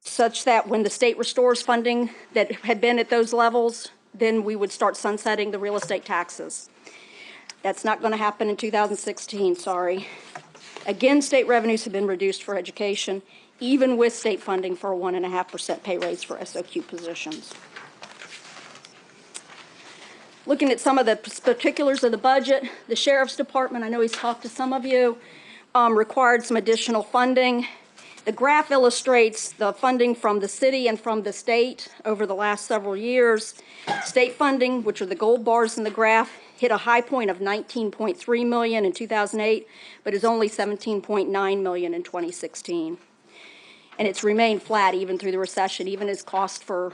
[SPEAKER 14] such that when the state restores funding that had been at those levels, then we would start sunsetting the real estate taxes. That's not going to happen in 2016, sorry. Again, state revenues have been reduced for education, even with state funding for a 1.5% pay raise for SOQ positions. Looking at some of the particulars of the budget, the Sheriff's Department, I know he's talked to some of you, required some additional funding. The graph illustrates the funding from the city and from the state over the last several years. State funding, which are the gold bars in the graph, hit a high point of $19.3 million in 2008, but is only $17.9 million in 2016. And it's remained flat even through the recession, even as cost for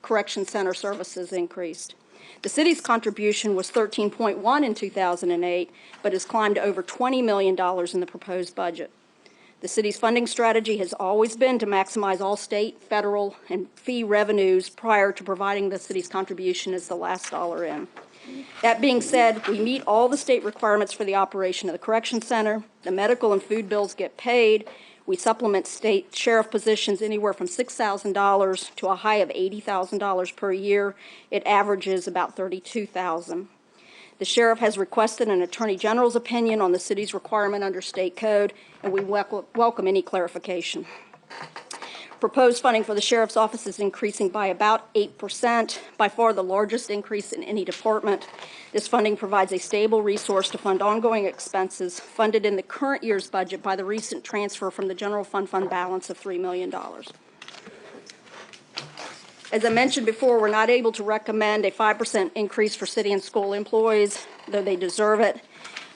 [SPEAKER 14] correction center services increased. The city's contribution was $13.1 in 2008, but has climbed to over $20 million in the proposed budget. The city's funding strategy has always been to maximize all state, federal, and fee revenues prior to providing the city's contribution as the last dollar in. That being said, we meet all the state requirements for the operation of the correction center. The medical and food bills get paid. We supplement state sheriff positions anywhere from $6,000 to a high of $80,000 per year. It averages about $32,000. The sheriff has requested an attorney general's opinion on the city's requirement under state code, and we welcome any clarification. Proposed funding for the sheriff's office is increasing by about 8%, by far the largest increase in any department. This funding provides a stable resource to fund ongoing expenses funded in the current year's budget by the recent transfer from the general fund balance of $3 million. As I mentioned before, we're not able to recommend a 5% increase for city and school employees, though they deserve it.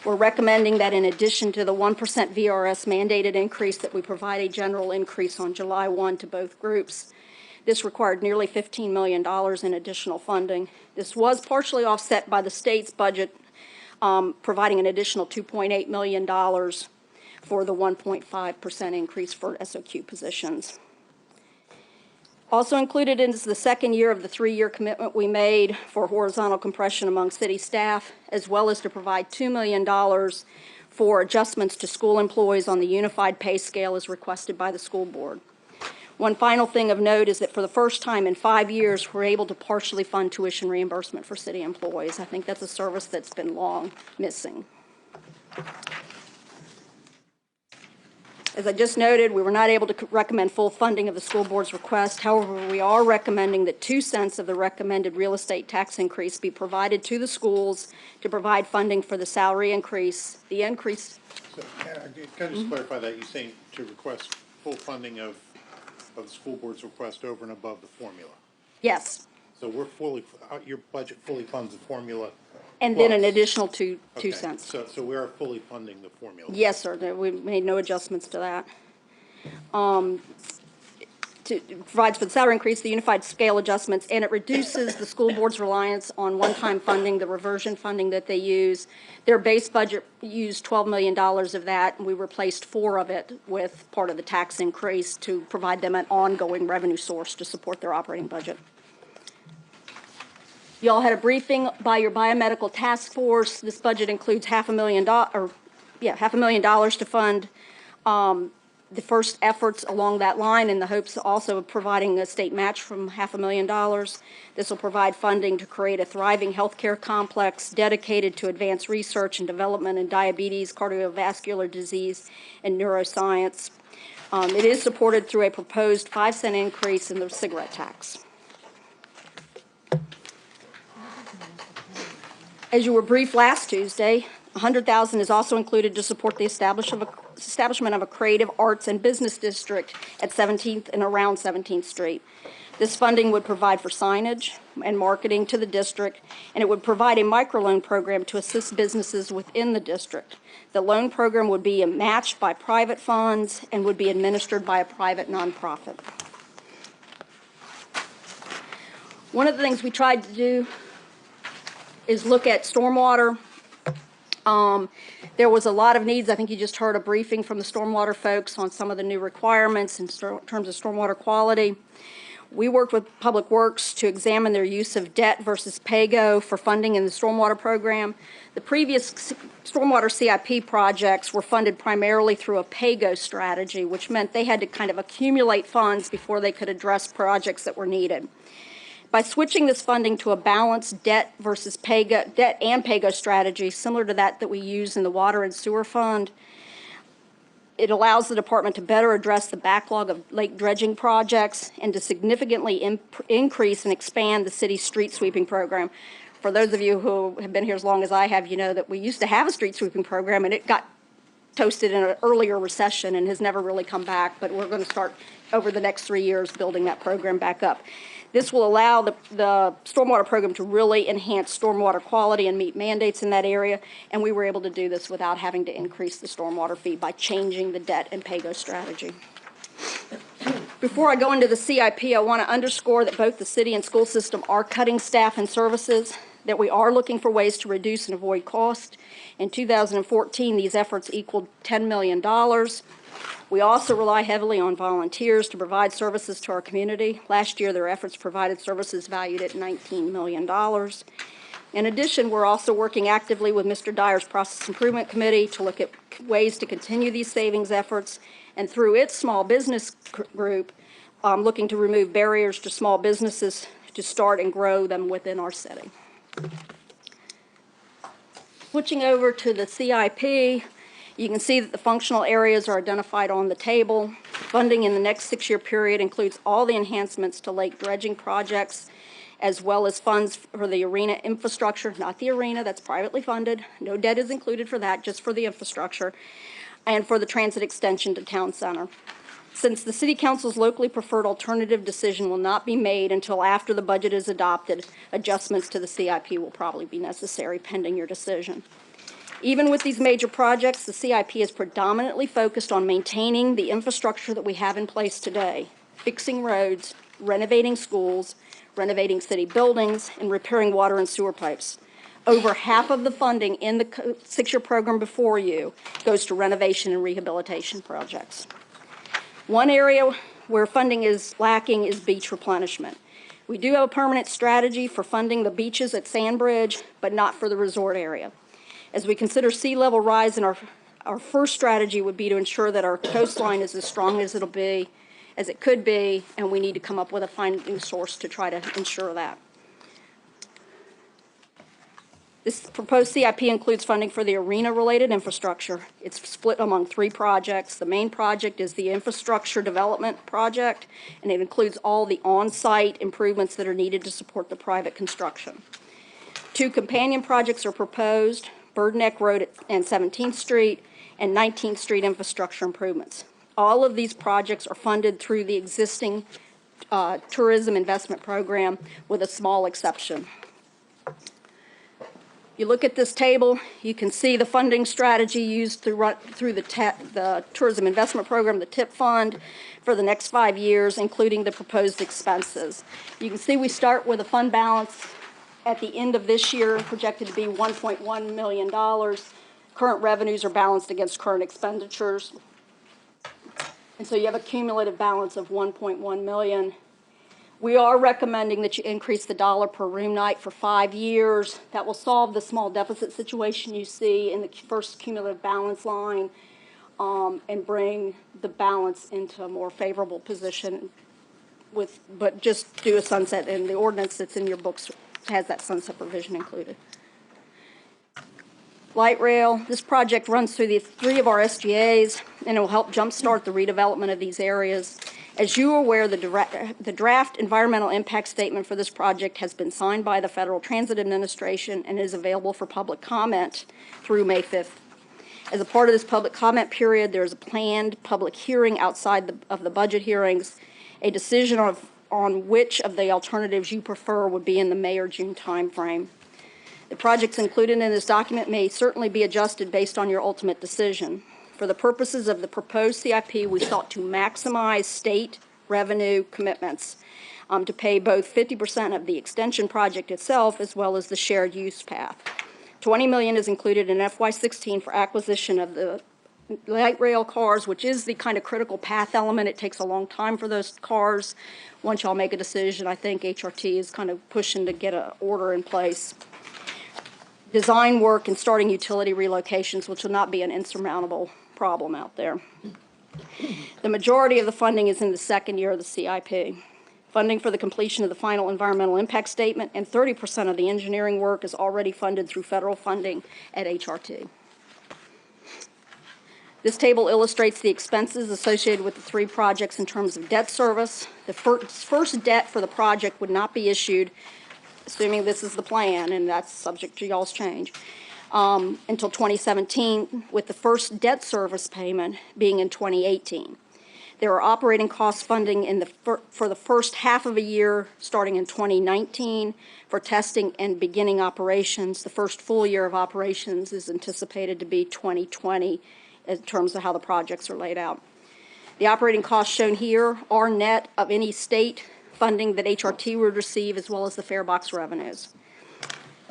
[SPEAKER 14] We're recommending that in addition to the 1% VRS mandated increase, that we provide a general increase on July 1 to both groups. This required nearly $15 million in additional funding. This was partially offset by the state's budget, providing an additional $2.8 million for the 1.5% increase for SOQ positions. Also included is the second year of the 3-year commitment we made for horizontal compression among city staff, as well as to provide $2 million for adjustments to school employees on the unified pay scale as requested by the school board. One final thing of note is that for the first time in 5 years, we're able to partially fund tuition reimbursement for city employees. I think that's a service that's been long missing. As I just noted, we were not able to recommend full funding of the school board's request. However, we are recommending that 2 cents of the recommended real estate tax increase be provided to the schools to provide funding for the salary increase. The increase.
[SPEAKER 8] So, can I just clarify that? You're saying to request full funding of the school board's request over and above the formula?
[SPEAKER 14] Yes.
[SPEAKER 8] So we're your budget fully funds the formula?
[SPEAKER 14] And then an additional two cents.
[SPEAKER 8] So we are fully funding the formula?
[SPEAKER 14] Yes, sir. We made no adjustments to that. Provides for the salary increase, the unified scale adjustments, and it reduces the school board's reliance on one-time funding, the reversion funding that they use. Their base budget used $12 million of that, and we replaced 4 of it with part of the tax increase to provide them an ongoing revenue source to support their operating budget. You all had a briefing by your biomedical task force. This budget includes $500,000 to fund the first efforts along that line, in the hopes also of providing a state match from $500,000. This will provide funding to create a thriving healthcare complex dedicated to advanced research and development in diabetes, cardiovascular disease, and neuroscience. It is supported through a proposed 5-cent increase in the cigarette tax. As you were briefed last Tuesday, $100,000 is also included to support the establishment of a creative arts and business district at 17th and around 17th Street. This funding would provide for signage and marketing to the district, and it would provide a microloan program to assist businesses within the district. The loan program would be matched by private funds and would be administered by a private nonprofit. One of the things we tried to do is look at stormwater. There was a lot of needs. I think you just heard a briefing from the stormwater folks on some of the new requirements in terms of stormwater quality. We worked with Public Works to examine their use of debt versus PAYGO for funding in the stormwater program. The previous stormwater CIP projects were funded primarily through a PAYGO strategy, which meant they had to kind of accumulate funds before they could address projects that were needed. By switching this funding to a balanced debt versus PAYGO, debt and PAYGO strategy, similar to that we use in the Water and Sewer Fund, it allows the department to better address the backlog of lake dredging projects and to significantly increase and expand the city's street sweeping program. For those of you who have been here as long as I have, you know that we used to have a street sweeping program and it got toasted in an earlier recession and has never really come back, but we're going to start over the next 3 years building that program back up. This will allow the stormwater program to really enhance stormwater quality and meet mandates in that area, and we were able to do this without having to increase the stormwater fee by changing the debt and PAYGO strategy. Before I go into the CIP, I want to underscore that both the city and school system are cutting staff and services, that we are looking for ways to reduce and avoid cost. In 2014, these efforts equaled $10 million. We also rely heavily on volunteers to provide services to our community. Last year, their efforts provided services valued at $19 million. In addition, we're also working actively with Mr. Dyer's Process Improvement Committee to look at ways to continue these savings efforts, and through its small business group, looking to remove barriers to small businesses to start and grow them within our city. Switching over to the CIP, you can see that the functional areas are identified on the table. Funding in the next 6-year period includes all the enhancements to lake dredging projects, as well as funds for the arena infrastructure, not the arena, that's privately funded. No debt is included for that, just for the infrastructure, and for the transit extension to Town Center. Since the City Council's locally preferred alternative decision will not be made until after the budget is adopted, adjustments to the CIP will probably be necessary pending your decision. Even with these major projects, the CIP is predominantly focused on maintaining the infrastructure that we have in place today, fixing roads, renovating schools, renovating city buildings, and repairing water and sewer pipes. Over half of the funding in the 6-year program before you goes to renovation and rehabilitation projects. One area where funding is lacking is beach replenishment. We do have a permanent strategy for funding the beaches at Sandbridge, but not for the resort area. As we consider sea level rise, our first strategy would be to ensure that our coastline is as strong as it could be, and we need to come up with a funding source to try to ensure that. This proposed CIP includes funding for the arena-related infrastructure. It's split among 3 projects. The main project is the infrastructure development project, and it includes all the on-site improvements that are needed to support the private construction. 2 companion projects are proposed, Bird Neck Road and 17th Street, and 19th Street infrastructure improvements. All of these projects are funded through the existing tourism investment program, with a small exception. You look at this table, you can see the funding strategy used through the Tourism Investment Program, the TIP fund, for the next 5 years, including the proposed expenses. You can see we start with a fund balance at the end of this year projected to be $1.1 million. Current revenues are balanced against current expenditures. And so you have a cumulative balance of $1.1 million. We are recommending that you increase the dollar per room night for 5 years. That will solve the small deficit situation you see in the first cumulative balance line, and bring the balance into a more favorable position but just do a sunset, and the ordinance that's in your books has that sunset provision included. Light rail, this project runs through the 3 of our SGAs, and it will help jumpstart the redevelopment of these areas. As you are aware, the draft environmental impact statement for this project has been signed by the Federal Transit Administration and is available for public comment through May 5th. As a part of this public comment period, there is a planned public hearing outside of the budget hearings. A decision on which of the alternatives you prefer would be in the May or June timeframe. The projects included in this document may certainly be adjusted based on your ultimate decision. For the purposes of the proposed CIP, we sought to maximize state revenue commitments to pay both 50% of the extension project itself as well as the shared use path. $20 million is included in FY16 for acquisition of the light rail cars, which is the kind of critical path element. It takes a long time for those cars. Once y'all make a decision, I think HRT is kind of pushing to get an order in place. Design work and starting utility relocations, which will not be an insurmountable problem out there. The majority of the funding is in the second year of the CIP. Funding for the completion of the final environmental impact statement and 30% of the engineering work is already funded through federal funding at HRT. This table illustrates the expenses associated with the three projects in terms of debt service. The first debt for the project would not be issued, assuming this is the plan, and that's subject to y'all's change, until 2017, with the first debt service payment being in 2018. There are operating cost funding for the first half of a year, starting in 2019, for testing and beginning operations. The first full year of operations is anticipated to be 2020 in terms of how the projects are laid out. The operating costs shown here are net of any state funding that HRT would receive, as well as the fare box revenues.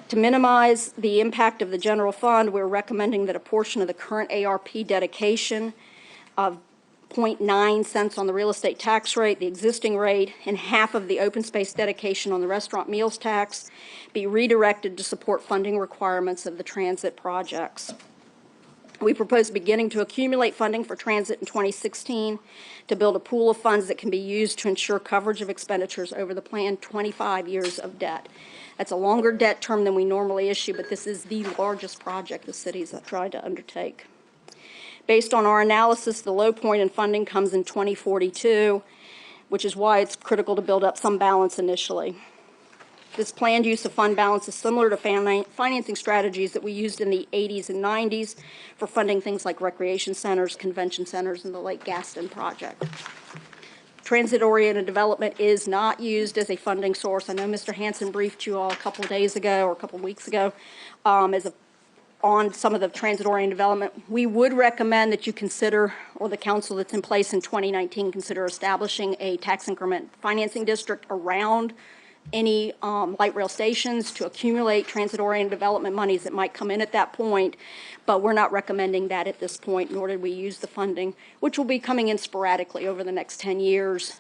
[SPEAKER 14] To minimize the impact of the general fund, we're recommending that a portion of the current ARP dedication of 0.9 cents on the real estate tax rate, the existing rate, and half of the open space dedication on the restaurant meals tax be redirected to support funding requirements of the transit projects. We propose beginning to accumulate funding for transit in 2016 to build a pool of funds that can be used to ensure coverage of expenditures over the planned 25 years of debt. That's a longer debt term than we normally issue, but this is the largest project the cities have tried to undertake. Based on our analysis, the low point in funding comes in 2042, which is why it's critical to build up some balance initially. This planned use of fund balance is similar to financing strategies that we used in the 80s and 90s for funding things like recreation centers, convention centers, and the Lake Gaston project. Transit-oriented development is not used as a funding source. I know Mr. Hansen briefed you all a couple of days ago or a couple of weeks ago on some of the transit-oriented development. We would recommend that you consider, or the council that's in place in 2019, consider establishing a tax increment financing district around any light rail stations to accumulate transit-oriented development monies that might come in at that point, but we're not recommending that at this point, nor did we use the funding, which will be coming in sporadically over the next 10 years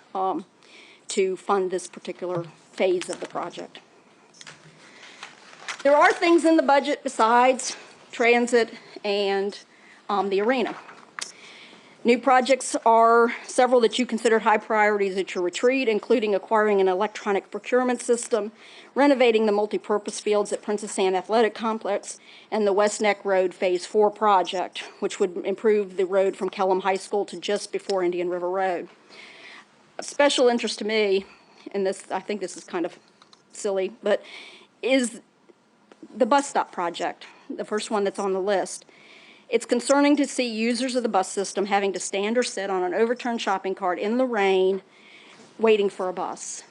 [SPEAKER 14] to fund this particular phase of the project. There are things in the budget besides transit and the arena. New projects are several that you considered high priorities at your retreat, including acquiring an electronic procurement system, renovating the multipurpose fields at Princess Anne Athletic Complex, and the West Neck Road Phase 4 project, which would improve the road from Kellam High School to just before Indian River Road. Of special interest to me, and this, I think this is kind of silly, but is the bus stop project, the first one that's on the list. It's concerning to see users of the bus system having to stand or sit on an overturned shopping cart in the rain waiting for a bus.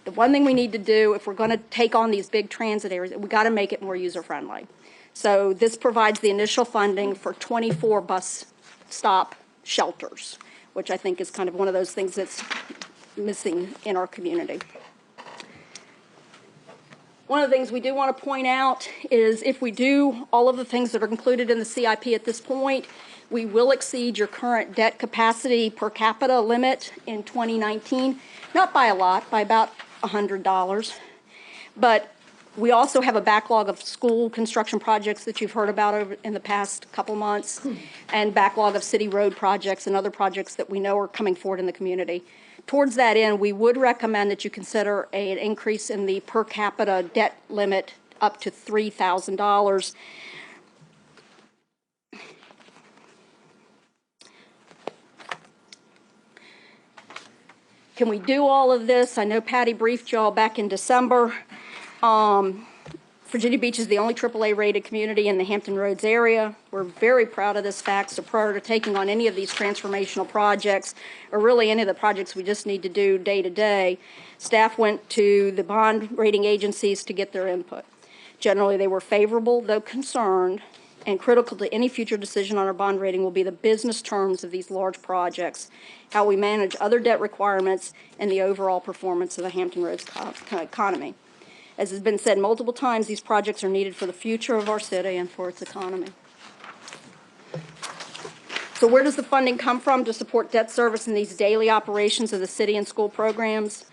[SPEAKER 14] The one thing we need to do if we're going to take on these big transit areas, we've got to make it more user-friendly. So this provides the initial funding for 24 bus stop shelters, which I think is kind of one of those things that's missing in our community. One of the things we do want to point out is if we do all of the things that are included in the CIP at this point, we will exceed your current debt capacity per capita limit in 2019, not by a lot, by about $100. But we also have a backlog of school construction projects that you've heard about over in the past couple months, and backlog of city road projects and other projects that we know are coming forward in the community. Towards that end, we would recommend that you consider an increase in the per capita debt limit up to $3,000. Can we do all of this? I know Patty briefed y'all back in December. Virginia Beach is the only AAA-rated community in the Hampton Roads area. We're very proud of this fact, so prior to taking on any of these transformational projects, or really any of the projects we just need to do day to day, staff went to the bond rating agencies to get their input. Generally, they were favorable, though concerned, and critical to any future decision on our bond rating will be the business terms of these large projects, how we manage other debt requirements, and the overall performance of the Hampton Roads economy. As has been said multiple times, these projects are needed for the future of our city and for its economy. So where does the funding come from to support debt service in these daily operations of the city and school programs?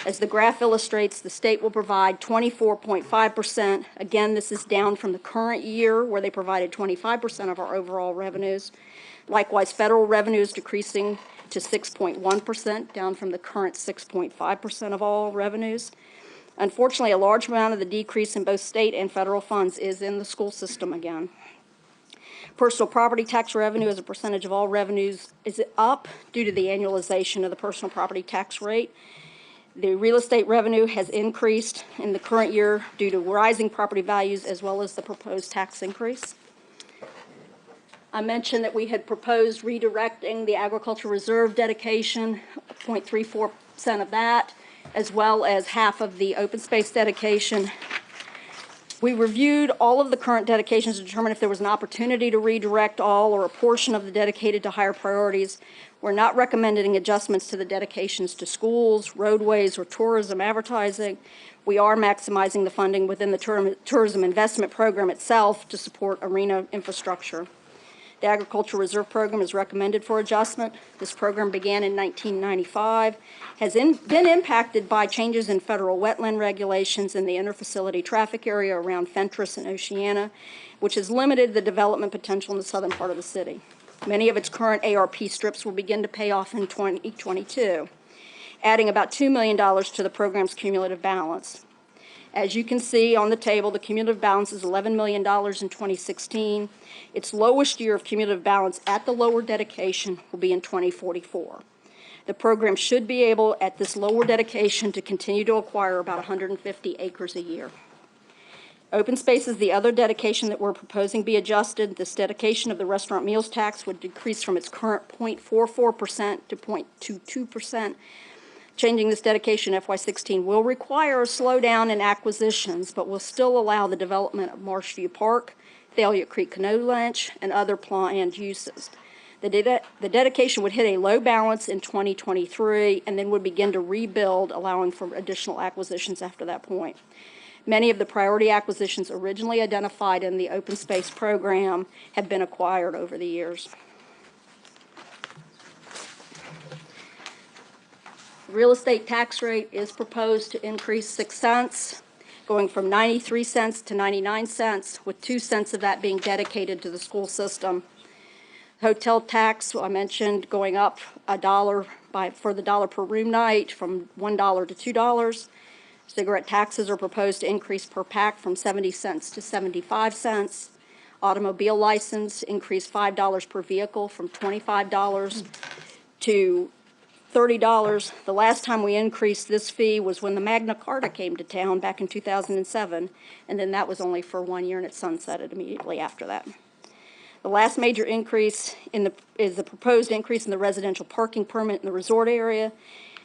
[SPEAKER 14] As the graph illustrates, the state will provide 24.5%. Again, this is down from the current year where they provided 25% of our overall revenues. Likewise, federal revenues decreasing to 6.1%, down from the current 6.5% of all revenues. Unfortunately, a large amount of the decrease in both state and federal funds is in the school system again. Personal property tax revenue as a percentage of all revenues is up due to the annualization of the personal property tax rate. The real estate revenue has increased in the current year due to rising property values as well as the proposed tax increase. I mentioned that we had proposed redirecting the agricultural reserve dedication, 0.34% of that, as well as half of the open space dedication. We reviewed all of the current dedications to determine if there was an opportunity to redirect all or a portion of the dedicated to higher priorities. We're not recommending adjustments to the dedications to schools, roadways, or tourism advertising. We are maximizing the funding within the tourism investment program itself to support arena infrastructure. The Agricultural Reserve Program is recommended for adjustment. This program began in 1995, has been impacted by changes in federal wetland regulations in the interfacility traffic area around Fentress and Oceana, which has limited the development potential in the southern part of the city. Many of its current ARP strips will begin to pay off in 2022, adding about $2 million to the program's cumulative balance. As you can see on the table, the cumulative balance is $11 million in 2016. Its lowest year of cumulative balance at the lower dedication will be in 2044. The program should be able, at this lower dedication, to continue to acquire about 150 acres a year. Open space is the other dedication that we're proposing be adjusted. This dedication of the restaurant meals tax would decrease from its current 0.44% to 0.22%. Changing this dedication FY16 will require a slowdown in acquisitions, but will still allow the development of Marshview Park, Thalia Creek Canoe Launch, and other planned uses. The dedication would hit a low balance in 2023 and then would begin to rebuild, allowing for additional acquisitions after that point. Many of the priority acquisitions originally identified in the open space program have been acquired over the years. Real estate tax rate is proposed to increase 6 cents, going from 93 cents to 99 cents, with 2 cents of that being dedicated to the school system. Hotel tax, I mentioned, going up $1 for the dollar per room night from $1 to $2. Cigarette taxes are proposed to increase per pack from 70 cents to 75 cents. Automobile license increase $5 per vehicle from $25 to $30. The last time we increased this fee was when the Magna Carta came to town back in 2007, and then that was only for 1 year and it sunsetted immediately after that. The last major increase is the proposed increase in the residential parking permit in the resort area.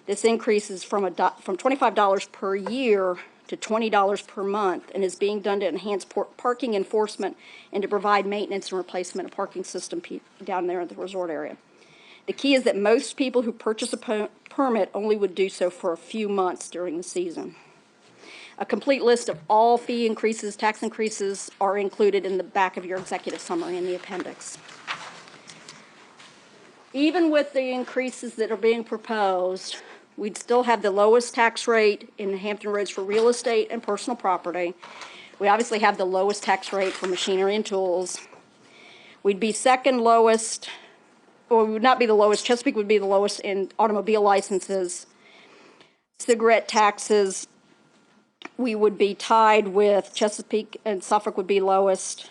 [SPEAKER 14] This increase is from $25 per year to $20 per month and is being done to enhance parking enforcement and to provide maintenance and replacement of parking system down there in the resort area. The key is that most people who purchase a permit only would do so for a few months during the season. A complete list of all fee increases, tax increases, are included in the back of your executive summary in the appendix. Even with the increases that are being proposed, we'd still have the lowest tax rate in Hampton Roads for real estate and personal property. We obviously have the lowest tax rate for machinery and tools. We'd be second lowest, or we would not be the lowest. Chesapeake would be the lowest in automobile licenses. Cigarette taxes, we would be tied with Chesapeake, and Suffolk would be lowest.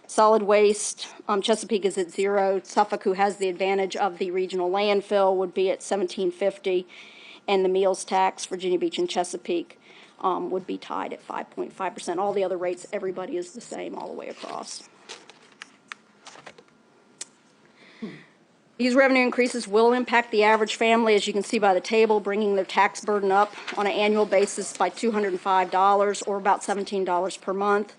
[SPEAKER 14] Solid waste, Chesapeake is at 0. Suffolk, who has the advantage of the regional landfill, would be at $17.50, and the meals tax, Virginia Beach and Chesapeake. would be tied at 5.5%. All the other rates, everybody is the same all the way across. These revenue increases will impact the average family, as you can see by the table, bringing their tax burden up on an annual basis by $205 or about $17 per month.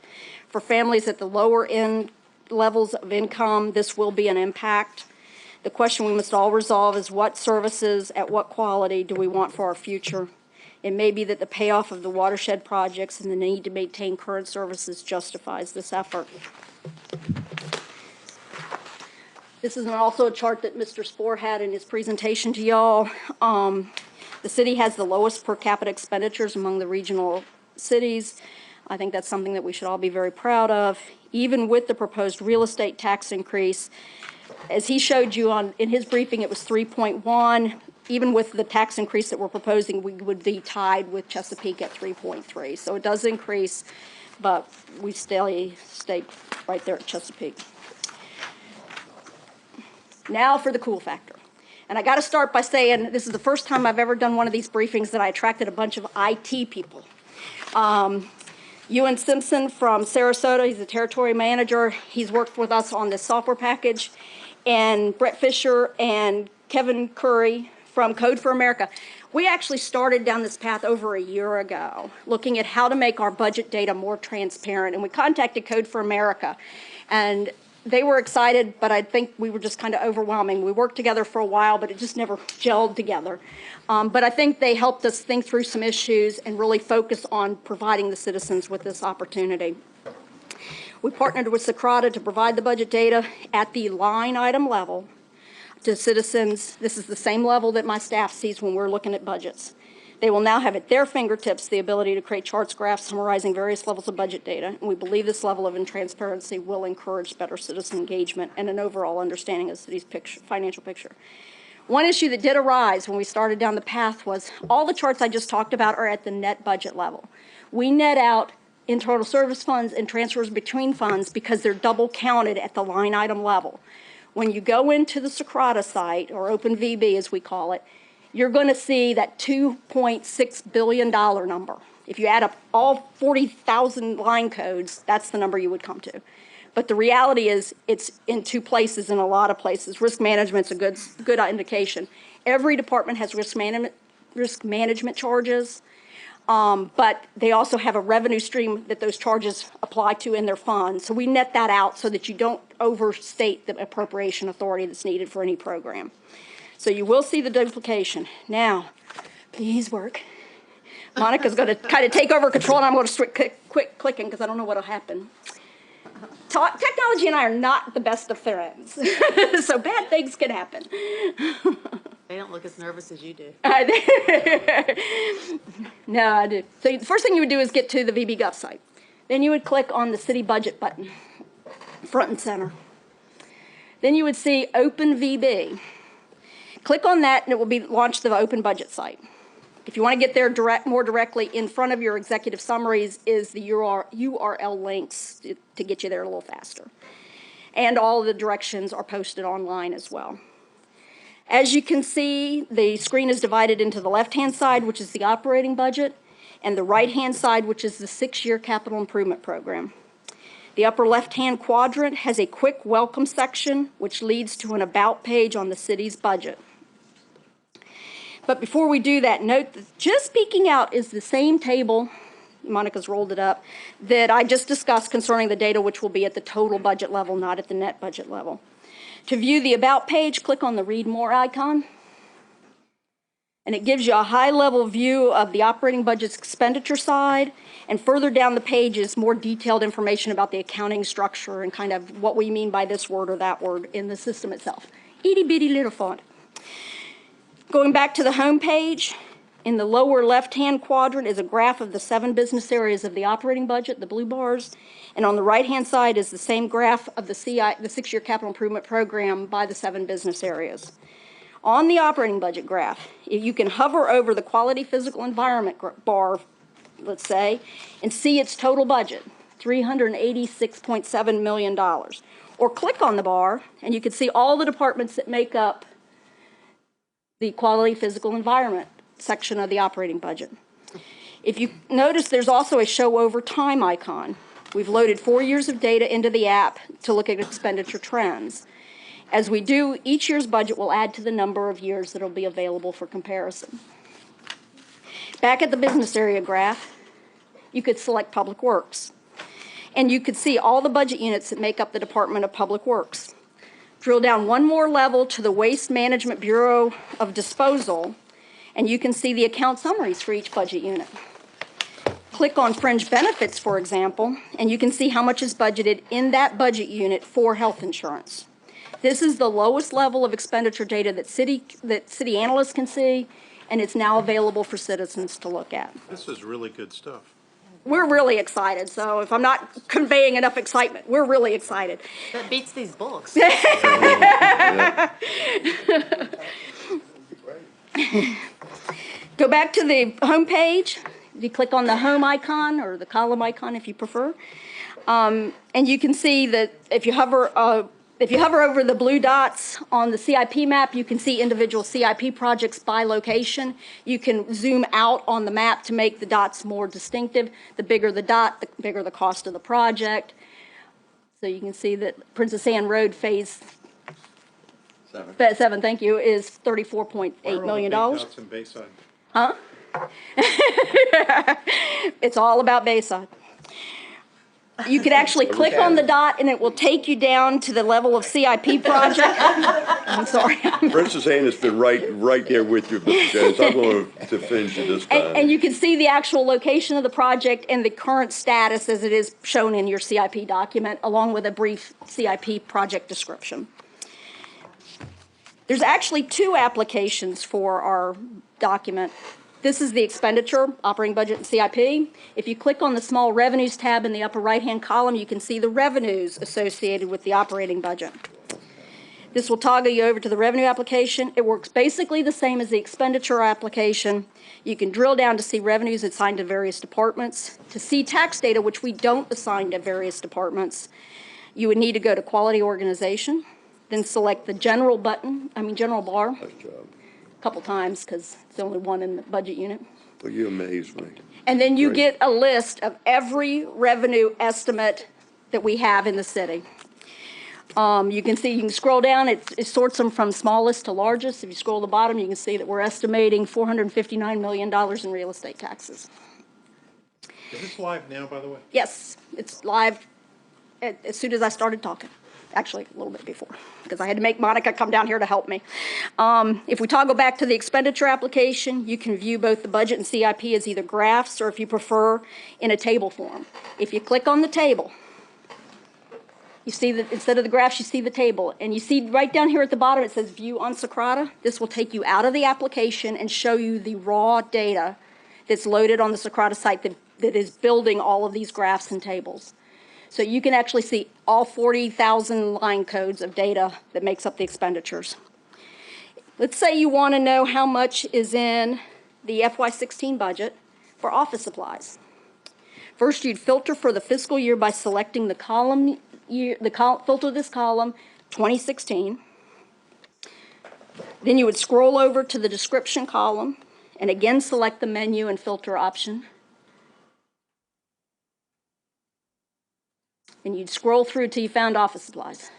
[SPEAKER 14] For families at the lower end levels of income, this will be an impact. The question we must all resolve is what services at what quality do we want for our future? It may be that the payoff of the watershed projects and the need to maintain current services justifies this effort. This is also a chart that Mr. Spohr had in his presentation to y'all. The city has the lowest per capita expenditures among the regional cities. I think that's something that we should all be very proud of. Even with the proposed real estate tax increase, as he showed you in his briefing, it was 3.1. Even with the tax increase that we're proposing, we would be tied with Chesapeake at 3.3. So it does increase, but we stay right there at Chesapeake. Now for the cool factor. And I got to start by saying this is the first time I've ever done one of these briefings that I attracted a bunch of IT people. Ewan Simpson from Sarasota, he's the territory manager. He's worked with us on this software package. And Brett Fisher and Kevin Curry from Code for America. We actually started down this path over a year ago, looking at how to make our budget data more transparent. And we contacted Code for America. And they were excited, but I think we were just kind of overwhelming. We worked together for a while, but it just never gelled together. But I think they helped us think through some issues and really focus on providing the citizens with this opportunity. We partnered with Socrata to provide the budget data at the line item level to citizens. This is the same level that my staff sees when we're looking at budgets. They will now have at their fingertips the ability to create charts, graphs summarizing various levels of budget data, and we believe this level of transparency will encourage better citizen engagement and an overall understanding of the city's financial picture. One issue that did arise when we started down the path was all the charts I just talked about are at the net budget level. We net out internal service funds and transfers between funds because they're double counted at the line item level. When you go into the Socrata site, or OpenVB as we call it, you're going to see that $2.6 billion number. If you add up all 40,000 line codes, that's the number you would come to. But the reality is it's in two places, in a lot of places. Risk management's a good indication. Every department has risk management charges, but they also have a revenue stream that those charges apply to in their funds. So we net that out so that you don't overstate the appropriation authority that's needed for any program. So you will see the duplication. Now, please work. Monica's going to kind of take over control, and I'm going to quit clicking because I don't know what will happen. Technology and I are not the best of friends, so bad things can happen.
[SPEAKER 11] They don't look as nervous as you do.
[SPEAKER 14] No, I do. So the first thing you would do is get to the VB.gov site. Then you would click on the city budget button, front and center. Then you would see Open VB. Click on that and it will launch the Open Budget site. If you want to get there more directly, in front of your executive summaries is the URL links to get you there a little faster. And all of the directions are posted online as well. As you can see, the screen is divided into the left-hand side, which is the operating budget, and the right-hand side, which is the 6-year capital improvement program. The upper left-hand quadrant has a quick welcome section, which leads to an about page on the city's budget. But before we do that, note that just peeking out is the same table, Monica's rolled it up, that I just discussed concerning the data, which will be at the total budget level, not at the net budget level. To view the About page, click on the Read More icon, and it gives you a high-level view of the operating budget's expenditure side, and further down the page is more detailed information about the accounting structure and kind of what we mean by this word or that word in the system itself. Itty-bitty little font. Going back to the home page, in the lower left-hand quadrant is a graph of the 7 business areas of the operating budget, the blue bars, and on the right-hand side is the same graph of the 6-year capital improvement program by the 7 business areas. On the operating budget graph, if you can hover over the quality physical environment bar, let's say, and see its total budget, $386.7 million. Or click on the bar, and you can see all the departments that make up the quality physical environment section of the operating budget. If you notice, there's also a show over time icon. We've loaded 4 years of data into the app to look at expenditure trends. As we do, each year's budget will add to the number of years that will be available for comparison. Back at the business area graph, you could select Public Works. And you could see all the budget units that make up the Department of Public Works. Drill down one more level to the Waste Management Bureau of Disposal, and you can see the account summaries for each budget unit. Click on Fringe Benefits, for example, and you can see how much is budgeted in that budget unit for health insurance. This is the lowest level of expenditure data that city analysts can see, and it's now available for citizens to look at.
[SPEAKER 8] This is really good stuff.
[SPEAKER 14] We're really excited, so if I'm not conveying enough excitement, we're really excited.
[SPEAKER 11] That beats these books.
[SPEAKER 14] Go back to the home page. You click on the home icon or the column icon if you prefer. And you can see that if you hover over the blue dots on the CIP map, you can see individual CIP projects by location. You can zoom out on the map to make the dots more distinctive. The bigger the dot, the bigger the cost of the project. So you can see that Princess Anne Road Phase 7, thank you, is $34.8 million.
[SPEAKER 8] Dots in Bayside.
[SPEAKER 14] Huh? It's all about Bayside. You could actually click on the dot and it will take you down to the level of CIP project. I'm sorry.
[SPEAKER 1] Princess Anne has been right there with you, Mr. Jones. I'm going to finish it this time.
[SPEAKER 14] And you can see the actual location of the project and the current status as it is shown in your CIP document, along with a brief CIP project description. There's actually 2 applications for our document. This is the expenditure, operating budget, and CIP. If you click on the small revenues tab in the upper right-hand column, you can see the revenues associated with the operating budget. This will toggle you over to the revenue application. It works basically the same as the expenditure application. You can drill down to see revenues assigned to various departments. To see tax data, which we don't assign to various departments, you would need to go to Quality Organization, then select the general bar, a couple times because it's the only one in the budget unit.
[SPEAKER 1] Well, you amaze me.
[SPEAKER 14] And then you
[SPEAKER 1] Great.
[SPEAKER 14] get a list of every revenue estimate that we have in the city. You can scroll down, it sorts them from smallest to largest. If you scroll to the bottom, you can see that we're estimating $459 million in real estate taxes.
[SPEAKER 8] Is this live now, by the way?
[SPEAKER 14] Yes, it's live as soon as I started talking. Actually, a little bit before, because I had to make Monica come down here to help me. If we toggle back to the expenditure application, you can view both the budget and CIP as either graphs or, if you prefer, in a table form. If you click on the table, you see that instead of the graphs, you see the table. And you see right down here at the bottom, it says View on Socrata. This will take you out of the application and show you the raw data that's loaded on the Socrata site that is building all of these graphs and tables. So you can actually see all 40,000 line codes of data that makes up the expenditures. Let's say you want to know how much is in the FY16 budget for office supplies. First, you'd filter for the fiscal year by selecting the column year, filter this column 2016. Then you would scroll over to the description column and again select the menu and filter option. And you'd scroll through till you found office supplies.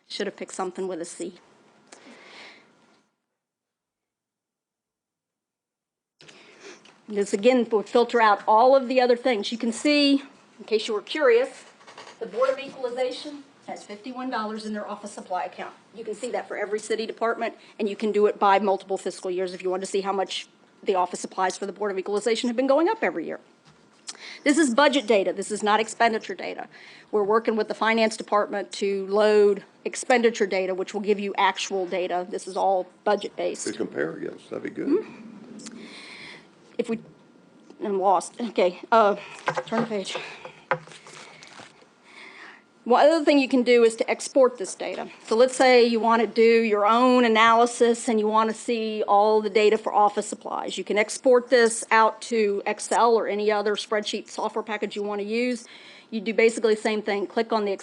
[SPEAKER 14] Should have picked something with a C. This again would filter out all of the other things. You can see, in case you were curious, the Board of Equalization has $51 in their office supply account. You can see that for every city department, and you can do it by multiple fiscal years if you want to see how much the office supplies for the Board of Equalization have been going up every year. This is budget data. This is not expenditure data. We're working with the finance department to load expenditure data, which will give you actual data. This is all budget-based.
[SPEAKER 1] To compare against, that'd be good.
[SPEAKER 14] Mm-hmm. If we, I'm lost. Okay, turn the page. One other thing you can do is to export this data. So let's say you want to do your own analysis and you want to see all the data for office supplies. You can export this out to Excel or any other spreadsheet software package you want to use. You do basically the same thing. Click on the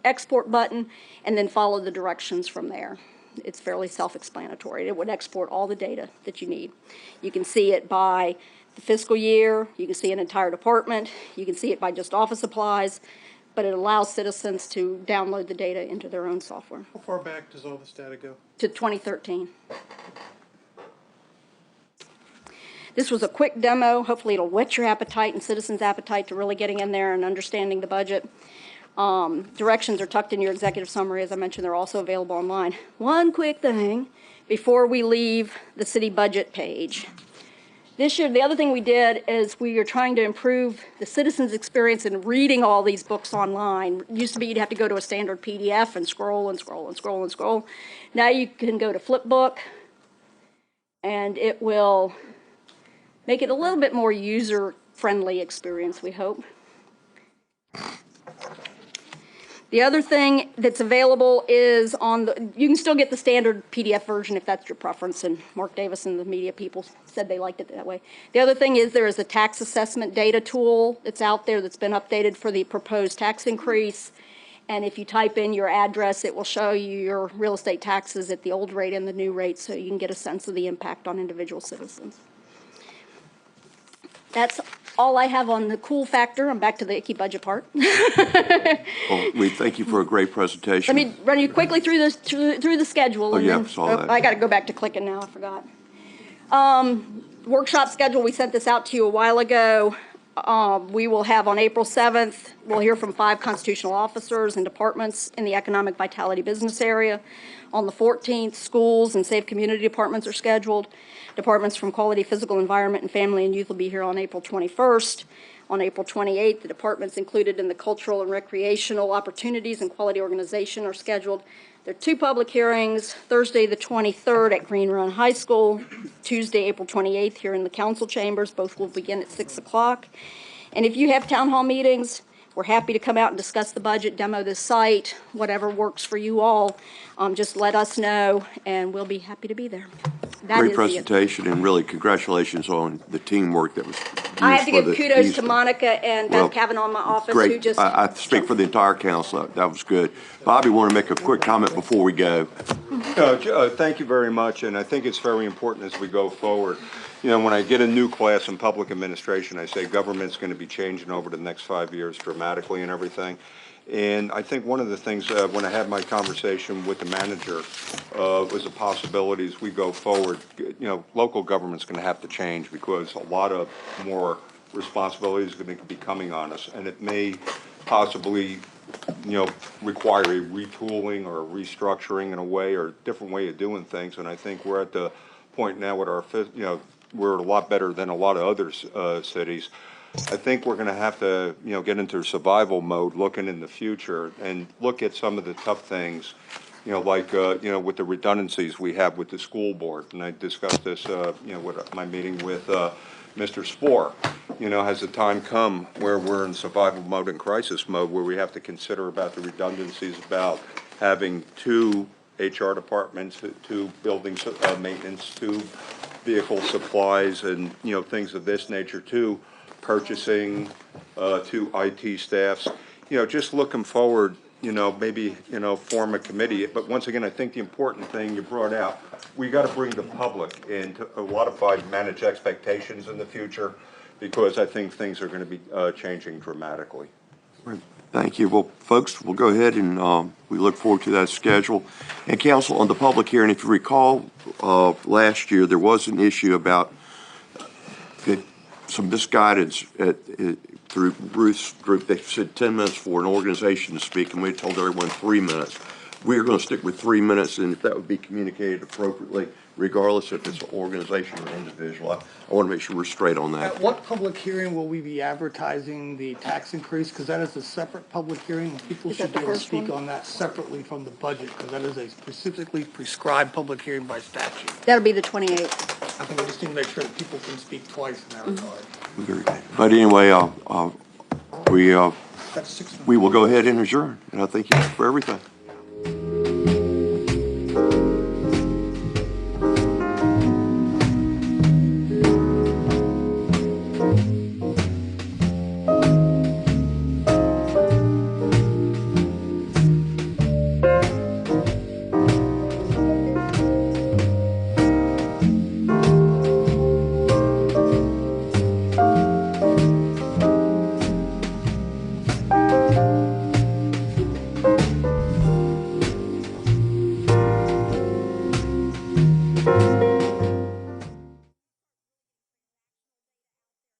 [SPEAKER 14] export button and then follow the directions from there. It's fairly self-explanatory. It would export all the data that you need. You can see it by the fiscal year, you can see an entire department, you can see it by just office supplies, but it allows citizens to download the data into their own software.
[SPEAKER 8] How far back does all this data go?
[SPEAKER 14] To 2013. This was a quick demo. Hopefully it'll whet your appetite and citizens' appetite to really getting in there and understanding the budget. Directions are tucked in your executive summary. As I mentioned, they're also available online. One quick thing before we leave the city budget page. This year, the other thing we did is we are trying to improve the citizens' experience in reading all these books online. It used to be you'd have to go to a standard PDF and scroll and scroll and scroll and scroll. Now you can go to Flipbook, and it will make it a little bit more user-friendly experience, we hope. The other thing that's available is you can still get the standard PDF version if that's your preference, and Mark Davis and the media people said they liked it that way. The other thing is there is a tax assessment data tool that's out there that's been updated for the proposed tax increase, and if you type in your address, it will show you your real estate taxes at the old rate and the new rate, so you can get a sense of the impact on individual citizens. That's all I have on the cool factor. I'm back to the icky budget part.
[SPEAKER 1] Well, we thank you for a great presentation.
[SPEAKER 14] Let me run you quickly through the schedule.
[SPEAKER 1] Oh,
[SPEAKER 14] and
[SPEAKER 1] yeah,
[SPEAKER 14] then-
[SPEAKER 1] saw that.
[SPEAKER 14] I got to go back to clicking now. I forgot. Workshop schedule. We sent this out to you a while ago. We will have on April 7th, we'll hear from 5 constitutional officers and departments in the economic vitality business area. On the 14th, schools and safe community departments are scheduled. Departments from quality physical environment and family and youth will be here on April 21st. On April 28th, the departments included in the cultural and recreational opportunities and quality organization are scheduled. There are 2 public hearings, Thursday the 23rd at Green Run High School, Tuesday, April 28th here in the council chambers. Both will begin at 6 o'clock. And if you have town hall meetings, we're happy to come out and discuss the budget, demo the site, whatever works for you all. Just let us know, and we'll be happy to be there. That
[SPEAKER 1] Great
[SPEAKER 14] is
[SPEAKER 1] presentation, and really congratulations on the teamwork that was used
[SPEAKER 14] I have to
[SPEAKER 1] for
[SPEAKER 14] give kudos
[SPEAKER 1] these-
[SPEAKER 14] to Monica and
[SPEAKER 1] Well,
[SPEAKER 14] Beth Kavanaugh in my office who
[SPEAKER 1] Great.
[SPEAKER 14] just.
[SPEAKER 1] I speak for the entire council. That was good. Bobby, want to make a quick comment before we go?
[SPEAKER 5] Thank you very much, and I think it's very important as we go forward. You know, when I get a new class in public administration, I say government's going to be changing over the next 5 years dramatically and everything. And I think one of the things, when I had my conversation with the manager, was the possibilities we go forward. You know, local government's going to have to change because a lot of more responsibilities are going to be coming on us, and it may possibly, you know, require a retooling or a restructuring in a way or a different way of doing things. And I think we're at the point now with our, you know, we're a lot better than a lot of other cities. I think we're going to have to, you know, get into survival mode, looking in the future, and look at some of the tough things, you know, like, you know, with the redundancies we have with the school board. And I discussed this, you know, with my meeting with Mr. Spohr. You know, has the time come where we're in survival mode and crisis mode, where we have to consider about the redundancies, about having 2 HR departments, 2 building maintenance, 2 vehicle supplies, and, you know, things of this nature, 2 purchasing, 2 IT staffs. You know, just looking forward, you know, maybe, you know, form a committee. But once again, I think the important thing you brought out, we got to bring the public in to a lot of manage expectations in the future, because I think things are going to be changing dramatically.
[SPEAKER 1] Thank you. Well, folks, we'll go ahead and we look forward to that schedule. And council, on the public hearing, if you recall, last year there was an issue about some misguidance through Ruth's group. They said 10 minutes for an organization to speak, and we told everyone 3 minutes. We're going to stick with 3 minutes, and if that would be communicated appropriately, regardless if it's an organization or individual. I want to make sure we're straight on that.
[SPEAKER 7] At what public hearing will we be advertising the tax increase? Because that is a separate public hearing. People
[SPEAKER 14] Is that
[SPEAKER 7] should be
[SPEAKER 14] the
[SPEAKER 7] able to
[SPEAKER 14] first
[SPEAKER 7] speak
[SPEAKER 14] one?
[SPEAKER 7] on that separately from the budget, because that is a specifically prescribed public hearing by statute.
[SPEAKER 14] That'll be the 28th.
[SPEAKER 7] I think we just need to make sure that people can speak twice in that regard.
[SPEAKER 1] Very good. But anyway,
[SPEAKER 7] That's 6
[SPEAKER 1] we will go ahead and adjourn, and I thank you for everything.